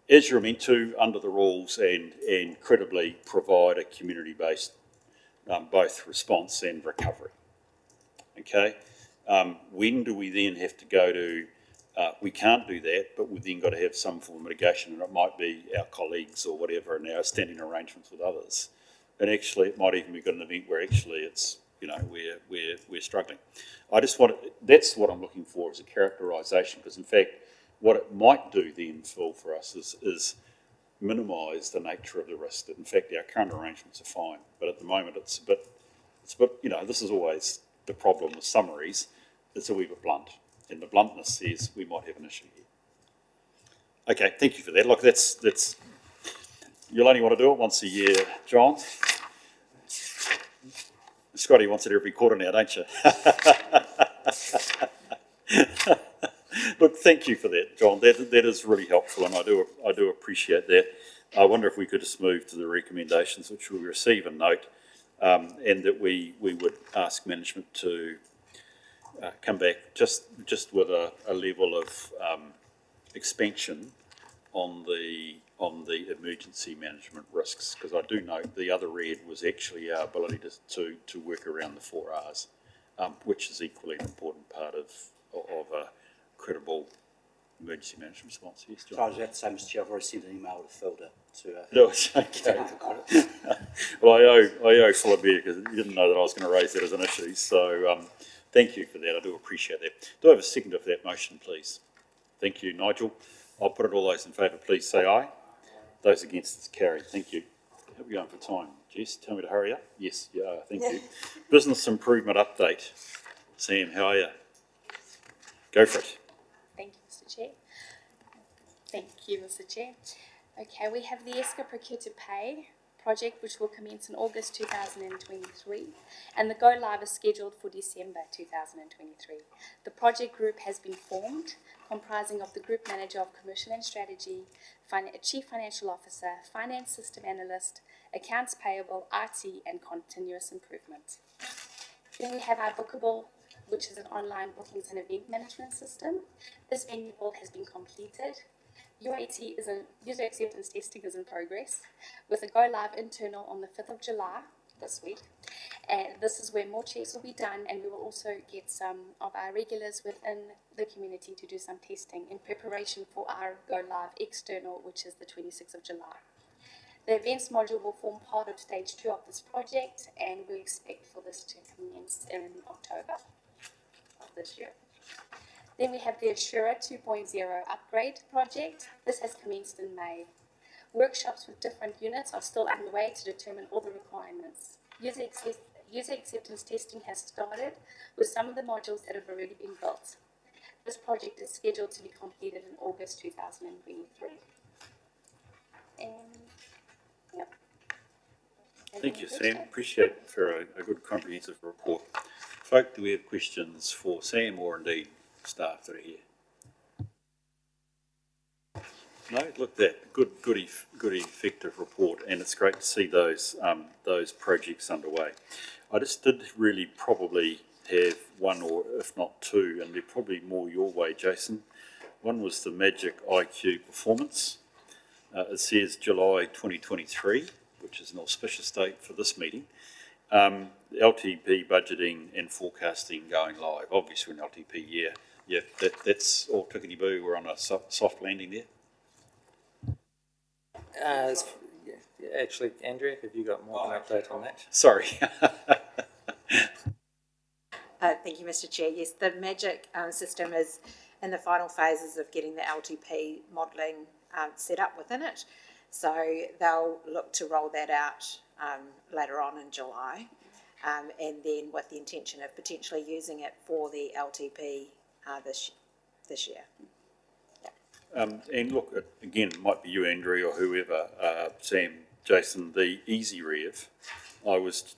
as you're meant to under the rules, and credibly provide a community-based both response and recovery. Okay. When do we then have to go to? We can't do that, but we've then got to have some form of mitigation, and it might be our colleagues or whatever, and our standing arrangements with others. And actually, it might even be an event where actually it's we're struggling. That's what I'm looking for, is a characterisation, because in fact, what it might do then, Phil, for us is minimise the nature of the risk. That in fact our current arrangements are fine, but at the moment it's a bit, this is always the problem with summaries. It's a wee bit blunt, and the bluntness says we might have an issue here. Okay, thank you for that. Look, that's you'll only want to do it once a year, John. Scotty wants it every quarter now, don't you? Look, thank you for that, John. That is really helpful, and I do appreciate that. I wonder if we could just move to the recommendations, which we receive a note, and that we would ask management to come back just with a level of expansion on the emergency management risks, because I do note the other red was actually our ability to work around the 4 Rs, which is equally an important part of a credible emergency management response. Yes, John. So I was about to say, Mr. Chair, I've already sent an email to Phil to No, it's okay. Well, I owe Phil a beer because he didn't know that I was going to raise that as an issue. So thank you for that. I do appreciate that. Do I have a second of that motion, please? Thank you, Nigel. I'll put it. All those in favour, please say aye. Those against, it's carried. Thank you. How are we going for time? Jess, tell me to hurry up. Yes, yeah, thank you. Business improvement update. Sam, how are you? Go for it. Thank you, Mr. Chair. Thank you, Mr. Chair. Okay, we have the ESCA Procure to Pay project, which will commence in August 2023, and the go live is scheduled for December 2023. The project group has been formed, comprising of the group manager of commercial and strategy, chief financial officer, finance system analyst, accounts payable, IT, and continuous improvement. Then we have our Bookable, which is an online bookings and event management system. This venue build has been completed. UAT is user acceptance testing is in progress, with a go live internal on the 5th of July this week. And this is where more checks will be done, and we will also get some of our regulars within the community to do some testing in preparation for our go live external, which is the 26th of July. The events module will form part of stage 2 of this project, and we expect for this to commence in October of this year. Then we have the Assura 2.0 upgrade project. This has commenced in May. Workshops with different units are still underway to determine all the requirements. User acceptance testing has started with some of the modules that have already been built. This project is scheduled to be completed in August 2023. And, yep. Thank you, Sam. Appreciate it for a good comprehensive report. Folk, do we have questions for Sam or indeed staff that are here? No, look, that good effective report, and it's great to see those projects underway. I just did really probably have one or if not two, and they're probably more your way, Jason. One was the Magic IQ performance. It says July 2023, which is an auspicious date for this meeting. LTP budgeting and forecasting going live. Obviously, an LTP year. Yeah, that's all tickety-boo. We're on a soft landing there. Actually, Andrea, have you got more of an update on that? Sorry. Thank you, Mr. Chair. Yes, the Magic system is in the final phases of getting the LTP modelling set up within it. So they'll look to roll that out later on in July, and then with the intention of potentially using it for the LTP this year. And look, again, it might be you, Andrew, or whoever, Sam, Jason, the Easy Rev. I was,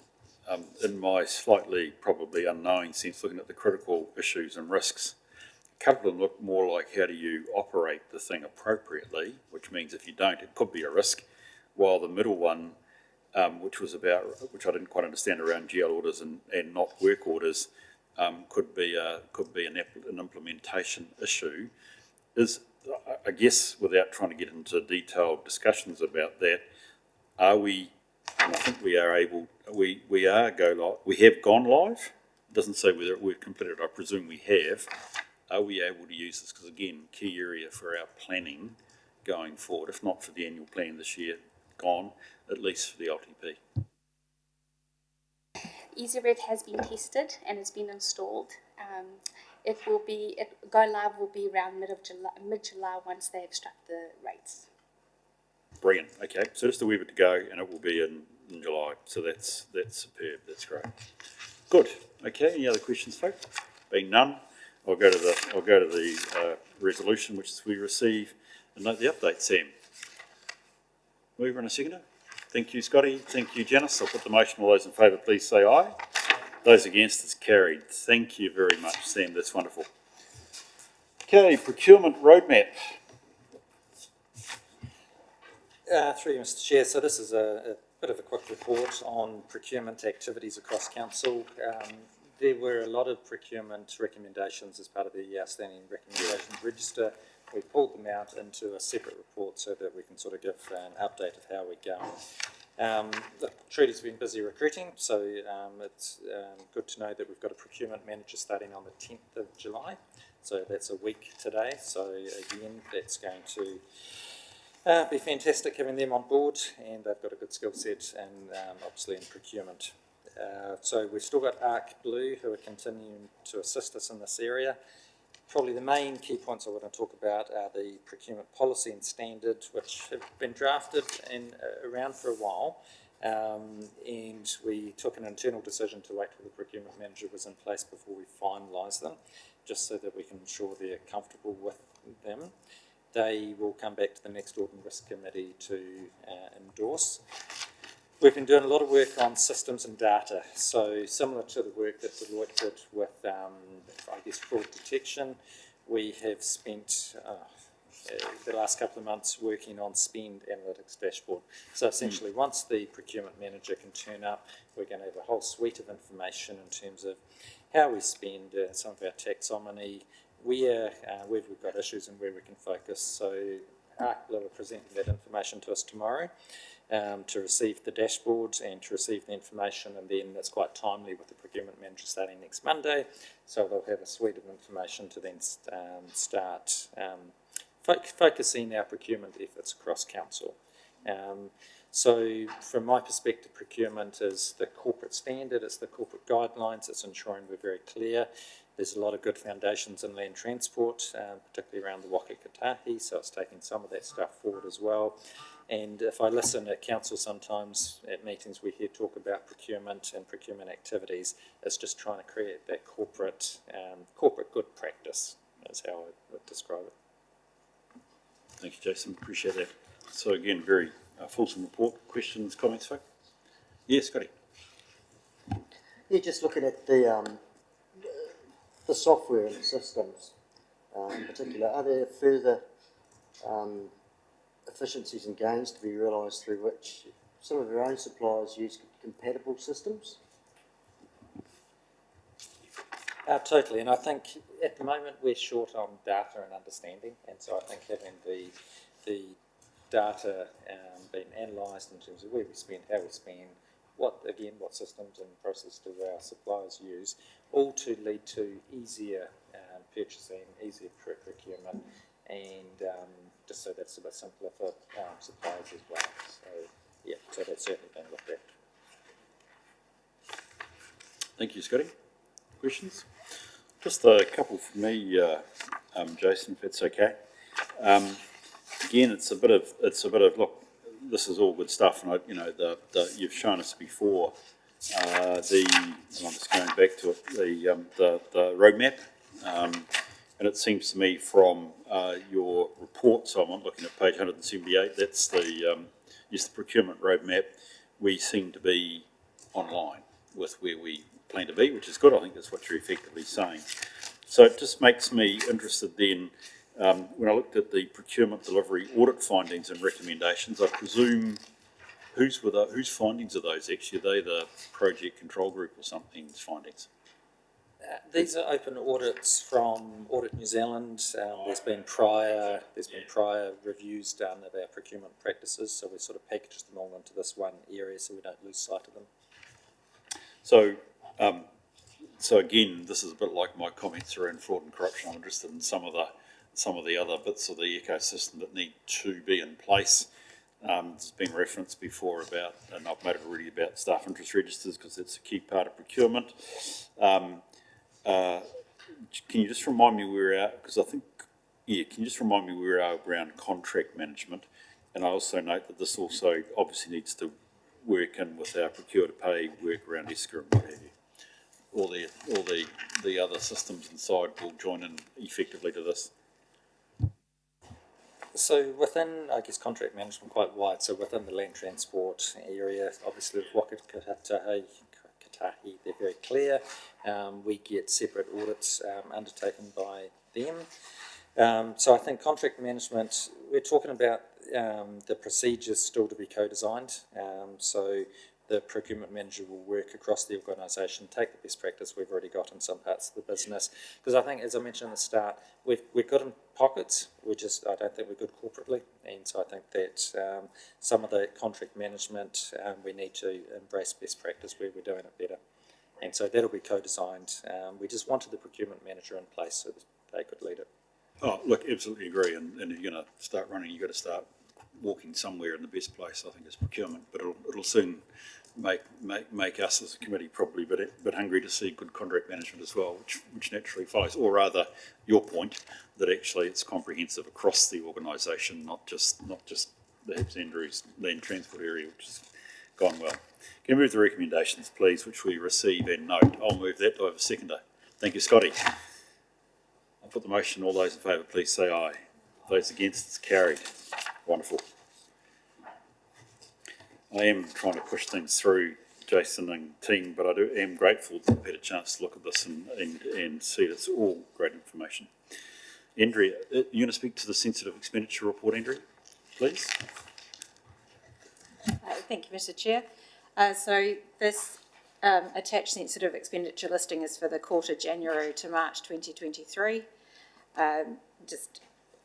in my slightly probably unknowing sense, looking at the critical issues and risks. A couple of them look more like how do you operate the thing appropriately, which means if you don't, it could be a risk, while the middle one, which I didn't quite understand around GL orders and not work orders, could be an implementation issue. I guess, without trying to get into detailed discussions about that, are we? And I think we are able. We have gone live. It doesn't say whether we've completed. I presume we have. Are we able to use this? Because again, key area for our planning going forward. If not for the annual plan this year, gone. At least for the LTP. EasyRev has been tested and it's been installed. Go live will be around mid-July once they have struck the rates. brilliant. Okay, so just a wee bit to go, and it will be in July. So that's superb. That's great. Good. Okay. Any other questions, folks? Being none, I'll go to the resolution which we receive and note the update. Sam. Mover and a seconder. Thank you, Scotty. Thank you, Janice. I'll put the motion. All those in favour, please say aye. Those against, it's carried. Thank you very much, Sam. That's wonderful. Okay, procurement roadmap. Through you, Mr. Chair. So this is a bit of a quick report on procurement activities across council. There were a lot of procurement recommendations as part of the outstanding recommendations register. We pulled them out into a separate report so that we can sort of give an update of how we're going. Trudy's been busy recruiting, so it's good to know that we've got a procurement manager starting on the 10th of July. So that's a week today. So again, that's going to be fantastic having them on board, and they've got a good skill set and obviously in procurement. So we've still got Arc Blue who are continuing to assist us in this area. Probably the main key points I want to talk about are the procurement policy and standard, which have been drafted and around for a while. And we took an internal decision to wait till the procurement manager was in place before we finalise them, just so that we can ensure they're comfortable with them. They will come back to the next Audit and Risk Committee to endorse. We've been doing a lot of work on systems and data, so similar to the work that Deloitte did with, fraud detection, we have spent the last couple of months working on spend analytics dashboard. So essentially, once the procurement manager can turn up, we're going to have a whole suite of information in terms of how we spend, some of our taxonomy, where we've got issues and where we can focus. So Arc will present that information to us tomorrow. To receive the dashboard and to receive the information, and then it's quite timely with the procurement manager starting next Monday, so they'll have a suite of information to then start focusing our procurement efforts across council. So from my perspective, procurement is the corporate standard, it's the corporate guidelines, it's ensuring we're very clear. There's a lot of good foundations in land transport, particularly around the Waka Kotahi, so it's taking some of that stuff forward as well. And if I listen at council sometimes, at meetings we hear talk about procurement and procurement activities, it's just trying to create that corporate good practice, is how I would describe it. Thank you, Jason. Appreciate that. So again, very fulsome report. Questions, comments, folks? Yes, Scotty. Yeah, just looking at the software and systems in particular, are there further efficiencies and gains to be realised through which some of our own suppliers use compatible systems? Totally, and I think at the moment we're short on data and understanding, and so I think having the data being analysed in terms of where we spend, how we spend, what systems and processes do our suppliers use, all to lead to easier purchasing, easier procurement, and just so that's a bit simpler for suppliers as well. So yeah, so that's certainly been looked at. Thank you, Scotty. Questions? Just a couple from me, Jason, if that's okay. Again, it's a bit of look. This is all good stuff, and you've shown us before I'm just going back to it, the roadmap, and it seems to me from your report. So I'm looking at page 178. That's the procurement roadmap. We seem to be online with where we plan to be, which is good. I think that's what you're effectively saying. So it just makes me interested then, when I looked at the procurement delivery audit findings and recommendations, I presume whose findings are those actually? Are they the project control group or something's findings? These are open audits from Audit New Zealand. There's been prior reviews done of our procurement practices, so we sort of packaged them all into this one area so we don't lose sight of them. So again, this is a bit like my comments around fraud and corruption. I'm interested in some of the other bits of the ecosystem that need to be in place. There's been reference before about, and I've made it already, about staff interest registers because it's a key part of procurement. Can you just remind me where we are? Because can you just remind me where we are around contract management? And I also note that this also obviously needs to work in with our procure to pay work around ESCA and what have you. All the other systems inside will join in effectively to this. So within, I guess, contract management quite wide, so within the land transport area, obviously with Wakatahi, they're very clear. We get separate audits undertaken by them. So I think contract management, we're talking about the procedures still to be co-designed. So the procurement manager will work across the organisation, take the best practice we've already got in some parts of the business. Because I think, as I mentioned at the start, we're good in pockets, I don't think we're good corporately. And so I think that some of the contract management, we need to embrace best practice where we're doing it better. And so that'll be co-designed. We just wanted the procurement manager in place so that they could lead it. Oh, look, absolutely agree. And if you're going to start running, you've got to start walking somewhere, in the best place, I think, is procurement. But it'll soon make us as a committee probably a bit hungry to see good contract management as well, which naturally follows. Or rather, your point that actually it's comprehensive across the organisation, not just perhaps Andrew's land transport area, which has gone well. Can we move the recommendations, please, which we receive and note? I'll move that. Do I have a seconder? Thank you, Scotty. I'll put the motion. All those in favour, please say aye. Those against, it's carried. Wonderful. I am trying to push things through, Jason and team, but I am grateful to have had a chance to look at this and see it's all great information. Andrea, you want to speak to the sensitive expenditure report, Andrea, please? Thank you, Mr. Chair. So this attached sensitive expenditure listing is for the quarter January to March 2023. Just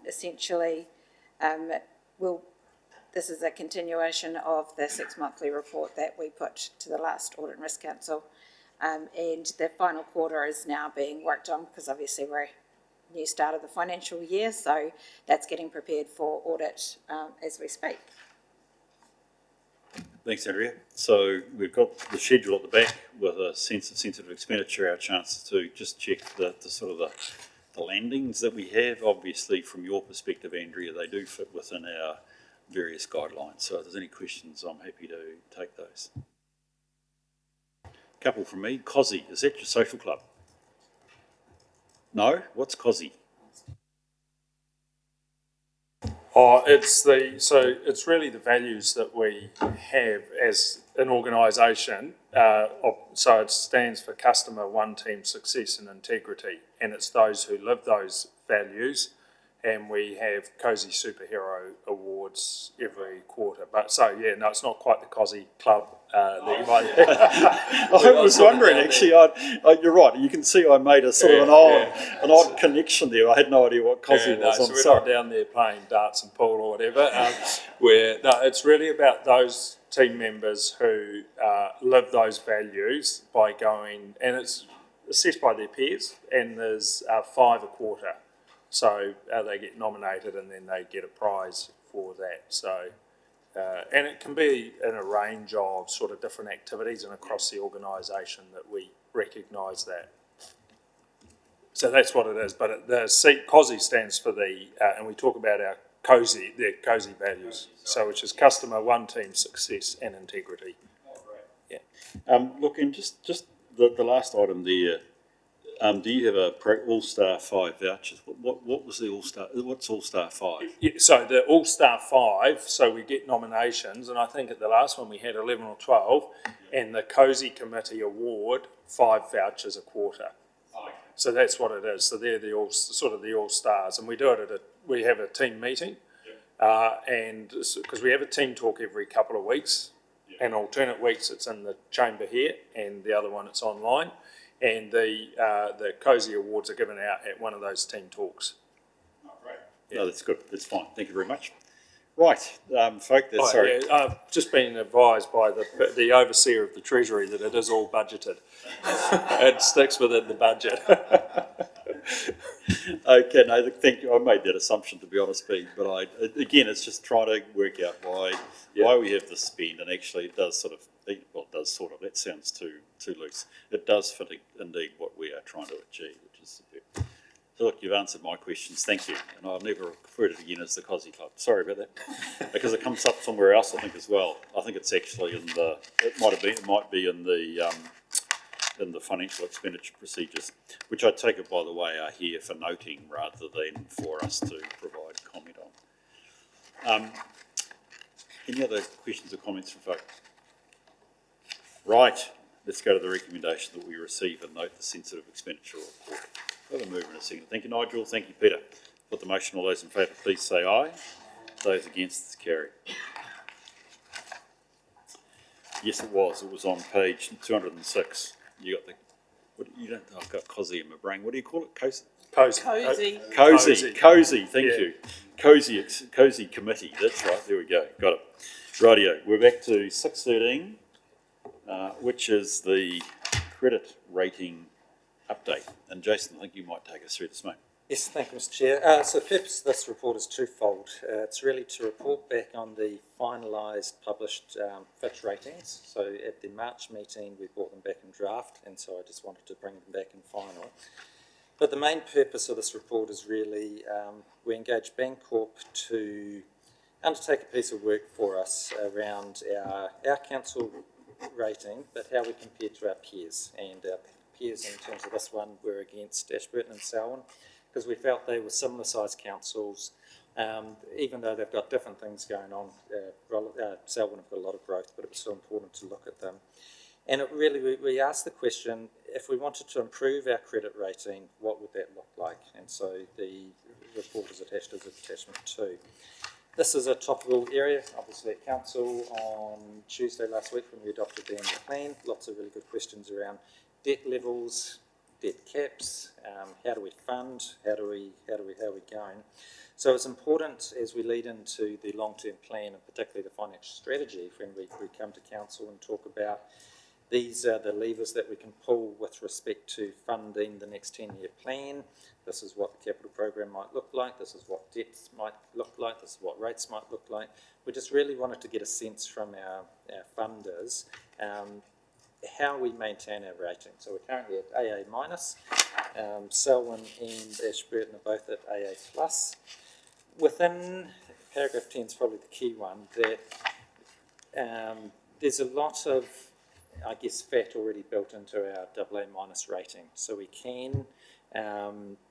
essentially, this is a continuation of the 6-monthly report that we put to the last Audit and Risk Council. And the final quarter is now being worked on because obviously we're new start of the financial year, so that's getting prepared for audit as we speak. Thanks, Andrea. So we've got the schedule at the back with a sense of sensitive expenditure, our chances to just check the sort of the landings that we have. Obviously, from your perspective, Andrea, they do fit within our various guidelines. So if there's any questions, I'm happy to take those. Couple from me. COSI, is that your social club? No? What's COSI? Oh, it's really the values that we have as an organisation. So it stands for Customer, One Team, Success and Integrity, and it's those who live those values. And we have COSI Superhero Awards every quarter. But so yeah, no, it's not quite the COSI club that you might. I was wondering actually. You're right. You can see I made a sort of an odd connection there. I had no idea what COSI was. So we're not down there playing darts and pool or whatever. It's really about those team members who live those values by going, and it's assessed by their peers. And there's 5 a quarter. So they get nominated and then they get a prize for that. So, and it can be in a range of sort of different activities and across the organisation that we recognise that. So that's what it is. But COSI stands for and we talk about our COSI values. So which is Customer, One Team, Success and Integrity. Yeah. Look, and just the last item there. Do you have a All-Star 5 vouchers? What was the All-Star? What's All-Star 5? Yeah, so the All-Star 5, so we get nominations, and I think at the last one we had 11 or 12, and the COSI committee award 5 vouchers a quarter. Okay. So that's what it is. So they're the All-Stars, and we do it we have a team meeting, and because we have a team talk every couple of weeks, and alternate weeks it's in the chamber here, and the other one it's online. And the COSI awards are given out at one of those team talks. Oh, great. Yeah. No, that's good. That's fine. Thank you very much. Right, folk, sorry. Yeah, I've just been advised by the overseer of the Treasury that it is all budgeted. It sticks within the budget. Okay, no, thank you. I made that assumption, to be honest, but again, it's just trying to work out why we have this spend, and actually it does sort of, that sounds too loose. It does fit indeed what we are trying to achieve, which is super. So look, you've answered my questions, thank you. And I'll never refer to it again as the Cosy Club. Sorry about that. Because it comes up somewhere else, I think, as well. I think it's actually it might be in the financial expenditure procedures, which I take it, by the way, are here for noting rather than for us to provide comment on. Any other questions or comments from folks? Right, let's go to the recommendation that we receive and note the sensitive expenditure report. We'll have a move in a second. Thank you, Nigel. Thank you, Peter. Put the motion. All those in favour, please say aye. Those against, it's carried. Yes, it was. It was on page 206. You got I've got Cosy in my brain. What do you call it? Cozy. Thank you. Cozy committee. That's right. There we go. Got it. Rightio. We're back to 6.13, which is the credit rating update. And Jason, I think you might take us through this, mate. Yes, thank you, Mr. Chair. So the purpose of this report is twofold. It's really to report back on the finalised published Fitch ratings. So at the March meeting, we brought them back in draft, and so I just wanted to bring them back in final. But the main purpose of this report is really we engaged Bancorp to undertake a piece of work for us around our council rating, but how we compare to our peers. And our peers in terms of this one were against Ashburton and Selwyn, because we felt they were similar sized councils, even though they've got different things going on. Selwyn have got a lot of growth, but it was so important to look at them. And it really, we asked the question, if we wanted to improve our credit rating, what would that look like? And so the report is attached as attachment 2. This is a topical area, obviously at council on Tuesday last week when we adopted the annual plan. Lots of really good questions around debt levels, debt caps, how do we fund, how are we going? So it's important as we lead into the long-term plan and particularly the financial strategy when we come to council and talk about these are the levers that we can pull with respect to funding the next 10-year plan. This is what the capital program might look like. This is what debts might look like. This is what rates might look like. We just really wanted to get a sense from our funders how we maintain our rating. So we're currently at AA minus. Selwyn and Ashburton are both at AA plus. Within paragraph 10 is probably the key one, that there's a lot of, I guess, fat already built into our AA minus rating. So we can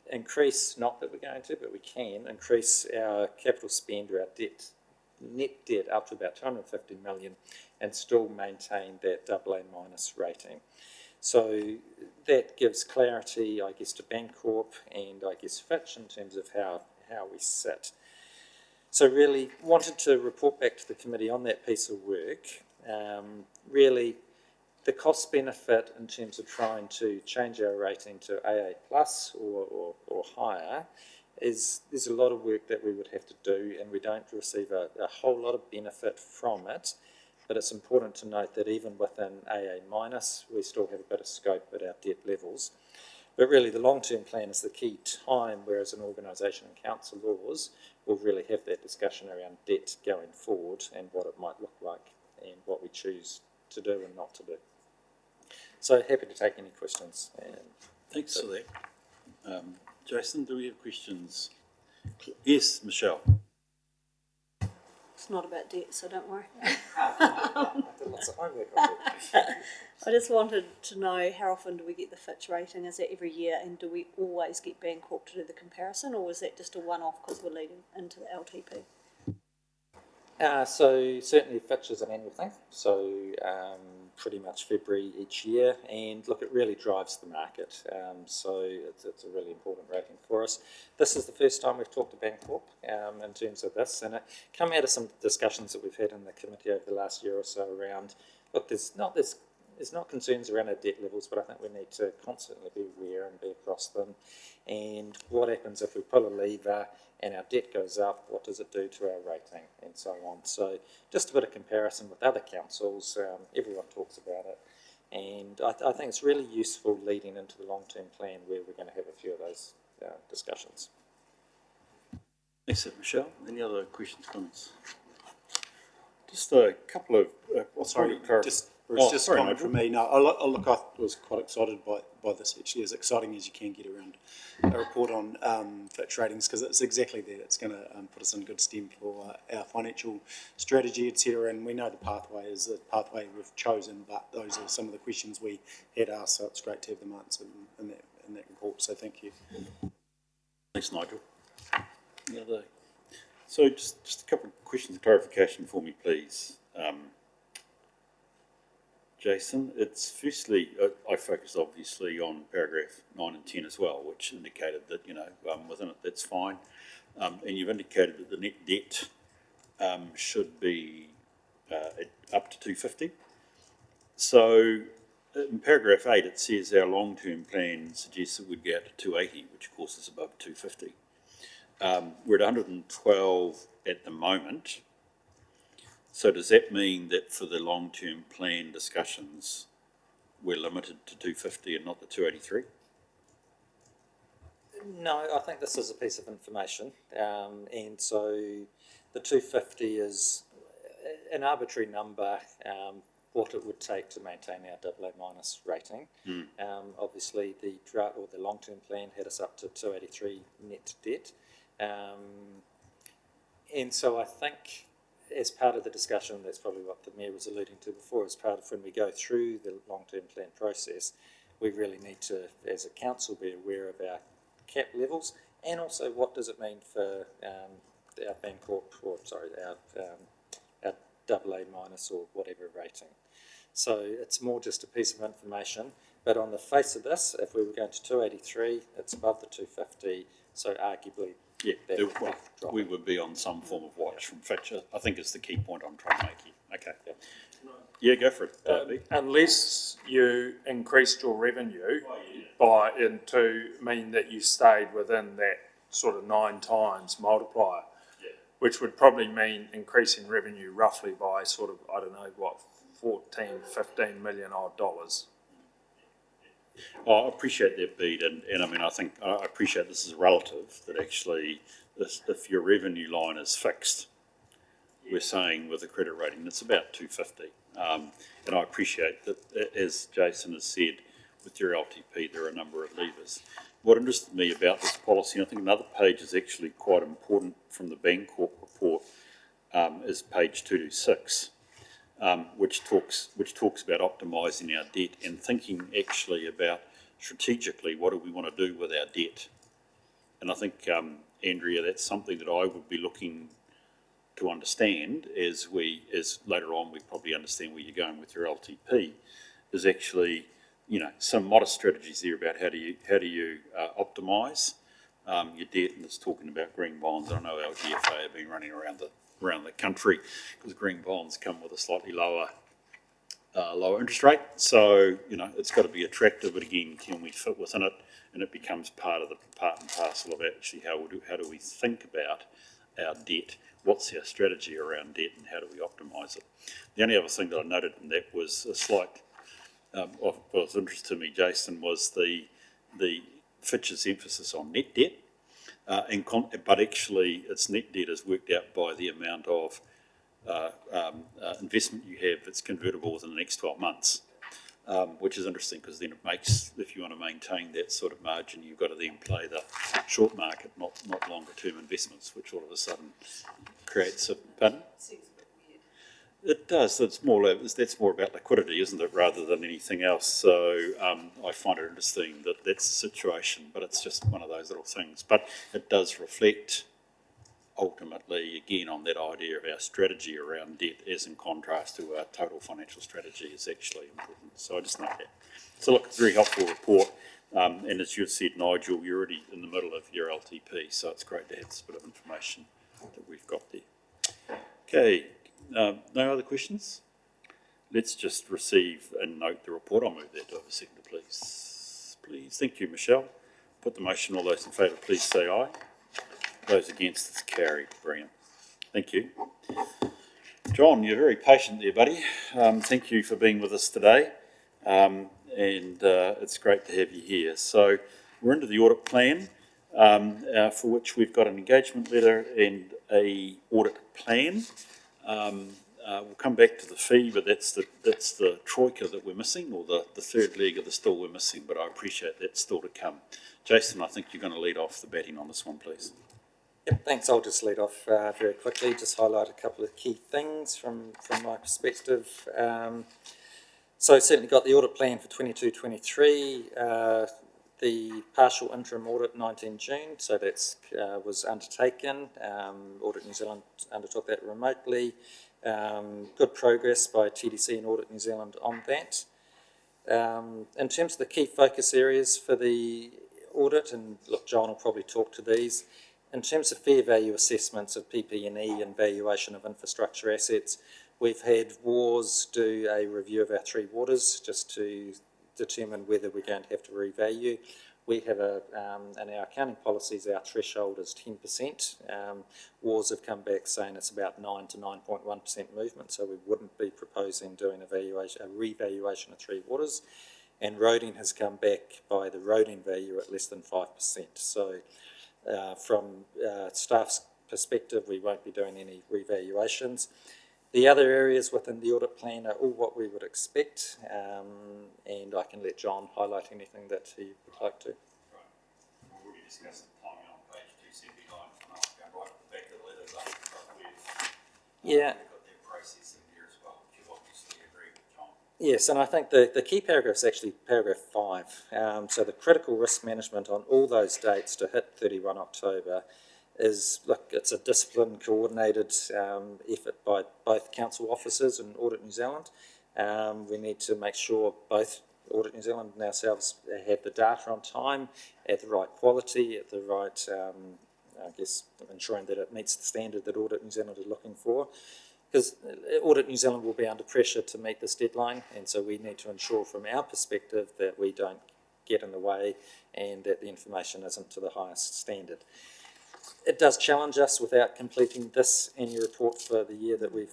increase, not that we're going to, but we can increase our capital spend or our debt, net debt up to about 250 million and still maintain that AA minus rating. So that gives clarity, I guess, to Bancorp and I guess Fitch in terms of how we sit. So really wanted to report back to the committee on that piece of work. Really, the cost benefit in terms of trying to change our rating to AA plus or higher is there's a lot of work that we would have to do, and we don't receive a whole lot of benefit from it. But it's important to note that even within AA minus, we still have a bit of scope at our debt levels. But really, the long-term plan is the key time, whereas an organisation and council laws will really have that discussion around debt going forward and what it might look like and what we choose to do and not to do. So happy to take any questions. Thanks for that. Jason, do we have questions? Yes, Michelle. It's not about debt, so don't worry. Lots of homework on it. I just wanted to know how often do we get the Fitch rating? Is that every year, and do we always get Bancorp to do the comparison, or is that just a one-off because we're leading into the LTP? So certainly Fitch is an annual thing, so pretty much February each year, and look, it really drives the market, so it's a really important rating for us. This is the first time we've talked to Bancorp in terms of this, and it come out of some discussions that we've had in the committee over the last year or so around, look, there's not concerns around our debt levels, but I think we need to constantly be aware and be across them, and what happens if we pull a lever and our debt goes up, what does it do to our rating, and so on. So just a bit of comparison with other councils, everyone talks about it, and I think it's really useful leading into the long-term plan where we're going to have a few of those discussions. Thanks, Michelle. Any other questions, comments? Just a couple of... Bruce, just a sorry, comment Nigel. from me. No, I was quite excited by this, actually, as exciting as you can get around a report on Fitch ratings, because it's exactly that. It's going to put us in good steam for our financial strategy, etc. And we know the pathway is the pathway we've chosen, but those are some of the questions we had asked, so it's great to have them answered in that report. So thank you. Thanks, Nigel. So just a couple of questions of clarification for me, please. Jason, it's firstly, I focused obviously on paragraph 9 and 10 as well, which indicated that, within it, that's fine. And you've indicated that the net debt should be up to 250. So in paragraph 8, it says our long-term plan suggests that we'd get to 280, which of course is above 250. We're at 112 at the moment. So does that mean that for the long-term plan discussions, we're limited to 250 and not the 283? No, I think this is a piece of information, and so the 250 is an arbitrary number, what it would take to maintain our AA minus rating. Obviously, the long-term plan had us up to 283 net debt, and so I think, as part of the discussion, that's probably what the Mayor was alluding to before, as part of when we go through the long-term plan process, we really need to, as a council, be aware of our cap levels, and also what does it mean for our Bancorp, our AA minus or whatever rating. So it's more just a piece of information, but on the face of this, if we were going to 283, it's above the 250, so arguably we would be on some form of watch from Fitch. I think is the key point I'm trying to make here. Okay. Yeah, go for it. Unless you increased your revenue to mean that you stayed within that sort of 9 times multiplier, which would probably mean increasing revenue roughly by sort of, 15 million odd dollars. I appreciate that, Bede, and I mean, I think I appreciate this is relative, that actually if your revenue line is fixed, we're saying with a credit rating, it's about 250. And I appreciate that, as Jason has said, with your LTP, there are a number of levers. What interested me about this policy, and I think another page is actually quite important from the Bancorp report, is page 226. Which talks about optimising our debt and thinking actually about strategically what do we want to do with our debt. And I think, Andrea, that's something that I would be looking to understand as later on we probably understand where you're going with your LTP, is actually, some modest strategies there about how do you optimise your debt, and it's talking about green bonds. I know our GFA have been running around the country because green bonds come with a slightly lower interest rate. So, it's got to be attractive, but again, can we fit within it? And it becomes part and parcel of actually how do we think about our debt? What's our strategy around debt and how do we optimise it? The only other thing that I noted in that was a slight, what was interesting to me, Jason, was the Fitch's emphasis on net debt. But actually, its net debt is worked out by the amount of investment you have that's convertible within the next 12 months, which is interesting because then it makes, if you want to maintain that sort of margin, you've got to then play the short market, not longer term investments, which all of a sudden creates a pardon? It does. That's more about liquidity, isn't it, rather than anything else. So I find it interesting that that's the situation, but it's just one of those little things. But it does reflect, ultimately, again, on that idea of our strategy around debt, as in contrast to our total financial strategy, is actually important. So I just note that. So look, it's a very helpful report. And as you've said, Nigel, you're already in the middle of your LTP, so it's great to have this bit of information that we've got there. Okay. No other questions? Let's just receive and note the report. I'll move that to a second, please. Thank you, Michelle. Put the motion. All those in favour, please say aye. Those against, it's carried. Brilliant. Thank you. John, you're very patient there, buddy. Thank you for being with us today. And it's great to have you here. So we're into the audit plan, for which we've got an engagement letter and a audit plan. We'll come back to the fee, but that's the troika that we're missing, or the third leg of the stool we're missing, but I appreciate that's still to come. Jason, I think you're going to lead off the batting on this one, please. Yep, thanks. I'll just lead off very quickly, just highlight a couple of key things from my perspective. So certainly got the audit plan for 22-23, the partial interim audit 19 June, so that's was undertaken. Audit New Zealand undertook that remotely. Good progress by TDC and Audit New Zealand on that. In terms of the key focus areas for the audit, and look, John will probably talk to these, in terms of fair value assessments of PP&E and valuation of infrastructure assets, we've had WARS do a review of our 3 waters just to determine whether we're going to have to revalue. We have in our accounting policies, our threshold is 10%. WARS have come back saying it's about 9 to 9.1% movement, so we wouldn't be proposing doing a revaluation of 3 waters. And roading has come back by the roading value at less than 5%. So from staff's perspective, we won't be doing any revaluations. The other areas within the audit plan are all what we would expect, and I can let John highlight anything that he would like to. Right. We've already discussed the timing on page 279, and I'll go right back to the letters up, but Yeah. we've got their process in there as well, which you obviously agree with John. Yes, and I think the key paragraph is actually paragraph 5. So the critical risk management on all those dates to hit 31 October is, look, it's a disciplined, coordinated effort by both council officers and Audit New Zealand. We need to make sure both Audit New Zealand and ourselves have the data on time, at the right quality, at the right, I guess, ensuring that it meets the standard that Audit New Zealand is looking for. Because Audit New Zealand will be under pressure to meet this deadline, and so we need to ensure from our perspective that we don't get in the way and that the information isn't to the highest standard. It does challenge us without completing this annual report for the year that the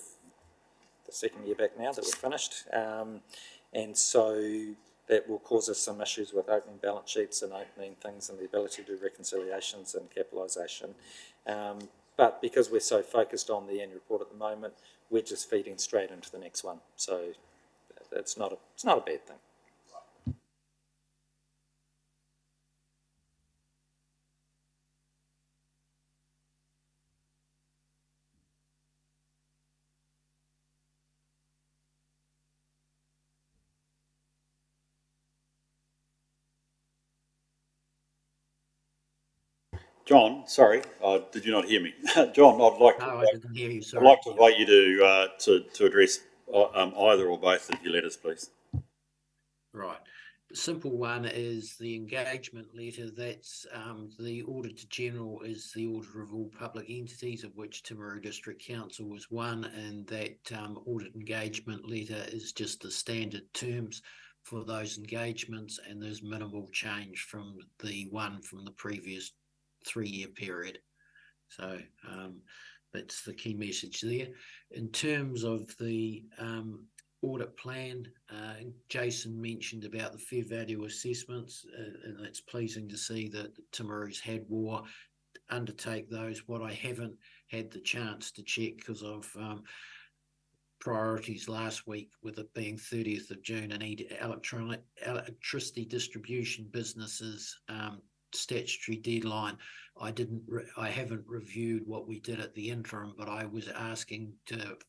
second year back now that we've finished, and so that will cause us some issues with opening balance sheets and opening things and the ability to do reconciliations and capitalisation. But because we're so focused on the annual report at the moment, we're just feeding straight into the next one. So it's not a bad thing. John, sorry, did you not hear me? John, I didn't hear you, I'd sorry. like to invite you to address either or both of your letters, please. Right. The simple one is the engagement letter. That's the Auditor General is the auditor of all public entities, of which Timaru District Council was one, and that audit engagement letter is just the standard terms for those engagements, and there's minimal change from the one from the previous 3-year period. So that's the key message there. In terms of the audit plan, Jason mentioned about the fair value assessments, and it's pleasing to see that Timaru's had WAR undertake those. What I haven't had the chance to check because of priorities last week, with it being 30th of June and electricity distribution businesses statutory deadline, I haven't reviewed what we did at the interim, but I was asking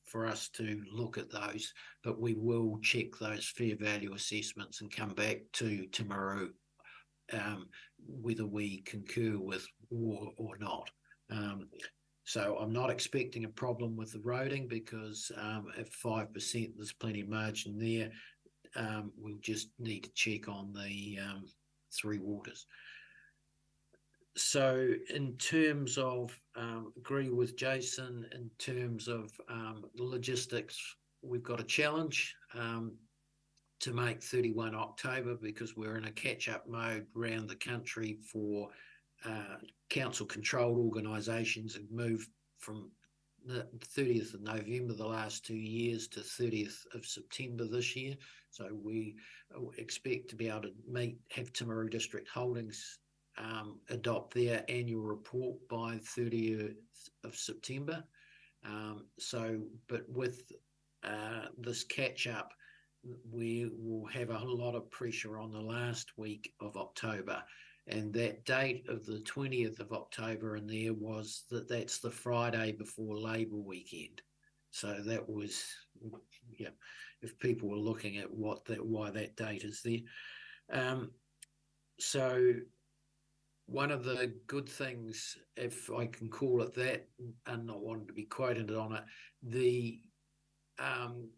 for us to look at those, but we will check those fair value assessments and come back to Timaru whether we concur with WAR or not. So I'm not expecting a problem with the roading because at 5% there's plenty of margin there. We'll just need to check on the 3 waters. So in terms of, agree with Jason, in terms of logistics, we've got a challenge to make 31 October because we're in a catch-up mode around the country for council-controlled organisations and moved from the 30th of November the last 2 years to 30th of September this year. So we expect to be able to have Timaru District Holdings adopt their annual report by 30th of September. But with this catch up, we will have a lot of pressure on the last week of October. And that date of the 20th of October in there was that's the Friday before Labour weekend. So that was, yeah, if people were looking at why that date is there. So one of the good things, if I can call it that, and not wanting to be quoted on it, the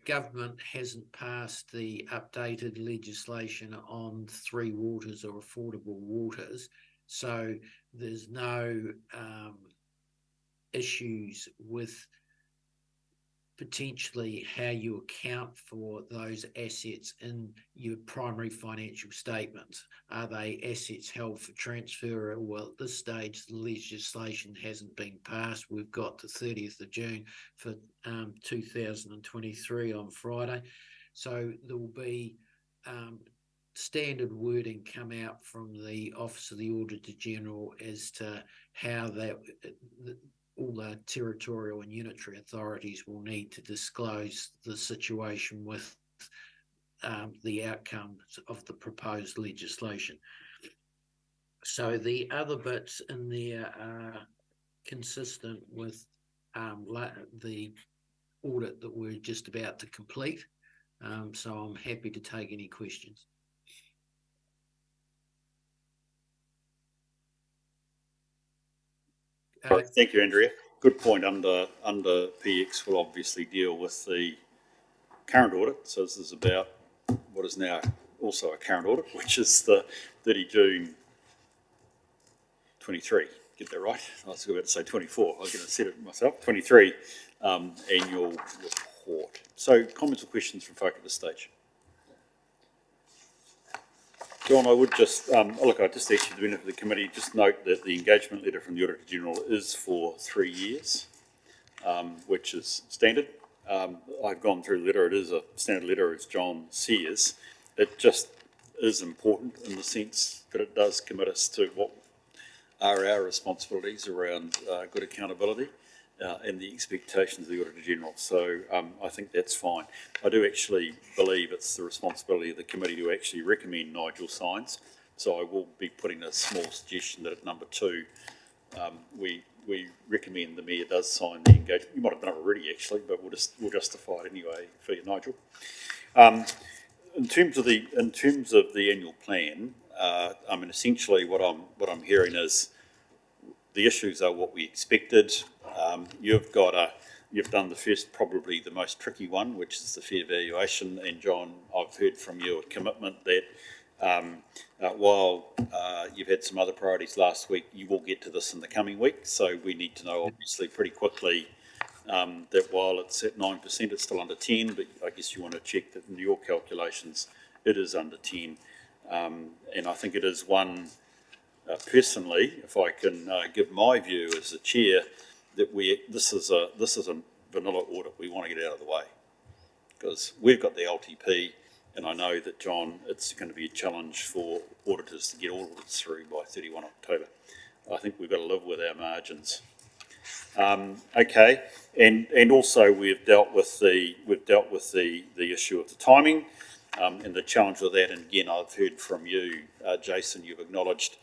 government hasn't passed the updated legislation on three waters or affordable waters, so there's no issues with potentially how you account for those assets in your primary financial statements. Are they assets held for transfer? Well, at this stage, the legislation hasn't been passed. We've got the 30th of June for 2023 on Friday. So there will be standard wording come out from the Office of the Auditor General as to how all the territorial and unitary authorities will need to disclose the situation with the outcomes of the proposed legislation. So the other bits in there are consistent with the audit that we're just about to complete. So I'm happy to take any questions. Thank you, Andrea. Good point. Under PX, we'll obviously deal with the current audit. So this is about what is now also a current audit, which is the 30 June 23. Get that right? I was about to say 24. I was going to set it myself. 23 annual report. So comments or questions from folk at this stage? John, I would just, I just asked you to benefit of the committee, just note that the engagement letter from the Auditor General is for 3 years, which is standard. I've gone through the letter, it is a standard letter, as John says. It just is important in the sense that it does commit us to what are our responsibilities around good accountability and the expectations of the Auditor General. So I think that's fine. I do actually believe it's the responsibility of the committee to actually recommend Nigel signs. So I will be putting a small suggestion that at number 2, we recommend the Mayor does sign the engagement. You might have done it already actually, but we'll justify it anyway for you, Nigel. In terms of the annual plan, I mean essentially what I'm hearing is the issues are what we expected. You've done the first, probably the most tricky one, which is the fair valuation. And John, I've heard from you a commitment that while you've had some other priorities last week, you will get to this in the coming week. So we need to know, obviously, pretty quickly that while it's at 9%, it's still under 10. But I guess you want to check that in your calculations, it is under 10. And I think it is one. Personally, if I can give my view as the chair, that this is a vanilla audit we want to get out of the way, because we've got the LTP, and I know that, John, it's going to be a challenge for auditors to get all audits through by 31 October. I think we've got to live with our margins. Okay, and also we've dealt with the issue of the timing and the challenge with that. And again, I've heard from you, Jason. You've acknowledged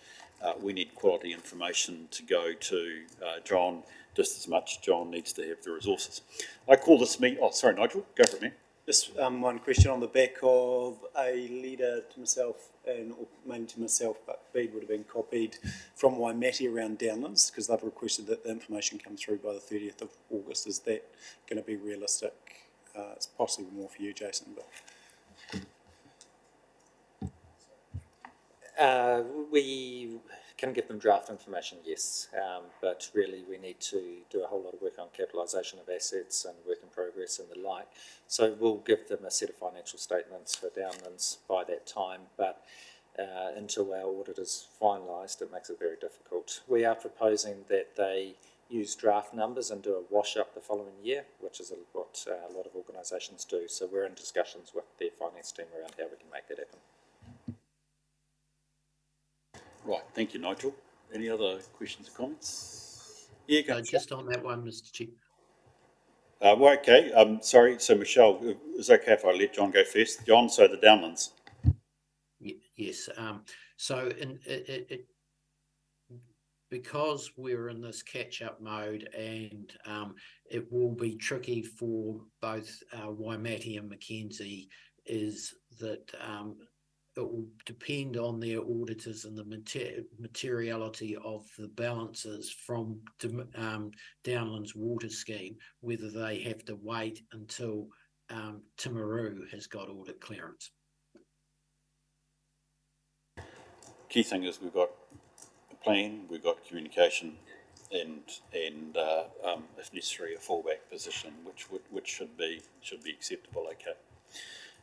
we need quality information to go to John, just as much John needs to have the resources. I call this meeting. Oh, sorry, Nigel, go for it, man. Just one question on the back of a letter to myself, and mainly to myself, but Bede would have been copied from Waimate around Downlands, because they've requested that the information come through by the 30th of August. Is that going to be realistic? It's possibly more for you, Jason, but... We can give them draft information, yes, but really we need to do a whole lot of work on capitalisation of assets and work in progress and the like. So we'll give them a set of financial statements for Downlands by that time, but until our audit is finalised, it makes it very difficult. We are proposing that they use draft numbers and do a wash-up the following year, which is what a lot of organisations do. So we're in discussions with their finance team around how we can make that happen. Right, thank you, Nigel. Any other questions or comments? Yeah, go. Just on that one, Mr. Chief. Well, okay, sorry, so Michelle, is it okay if I let John go first? John, so the Downlands. Yes, so because we're in this catch-up mode, and it will be tricky for both Waimate and Mackenzie, is that it will depend on their auditors and the materiality of the balances from Downlands Water Scheme, whether they have to wait until Timaru has got audit clearance. Key thing is we've got a plan, we've got communication, and if necessary, a fallback position, which should be acceptable. Okay.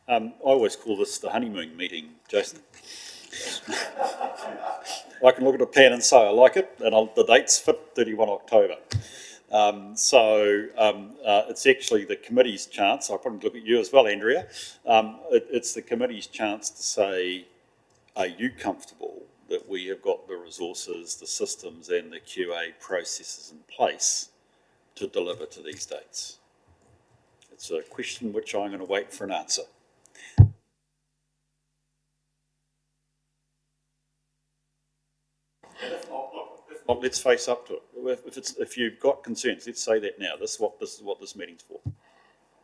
I always call this the honeymoon meeting, Jason. I can look at a plan and say I like it, and the dates fit 31 October. It's actually the committee's chance. I'll probably look at you as well, Andrea. It's the committee's chance to say, are you comfortable that we have got the resources, the systems and the QA processes in place to deliver to these dates? It's a question which I'm going to wait for an answer. Let's face up to it. If you've got concerns, let's say that now. This is what this meeting's for.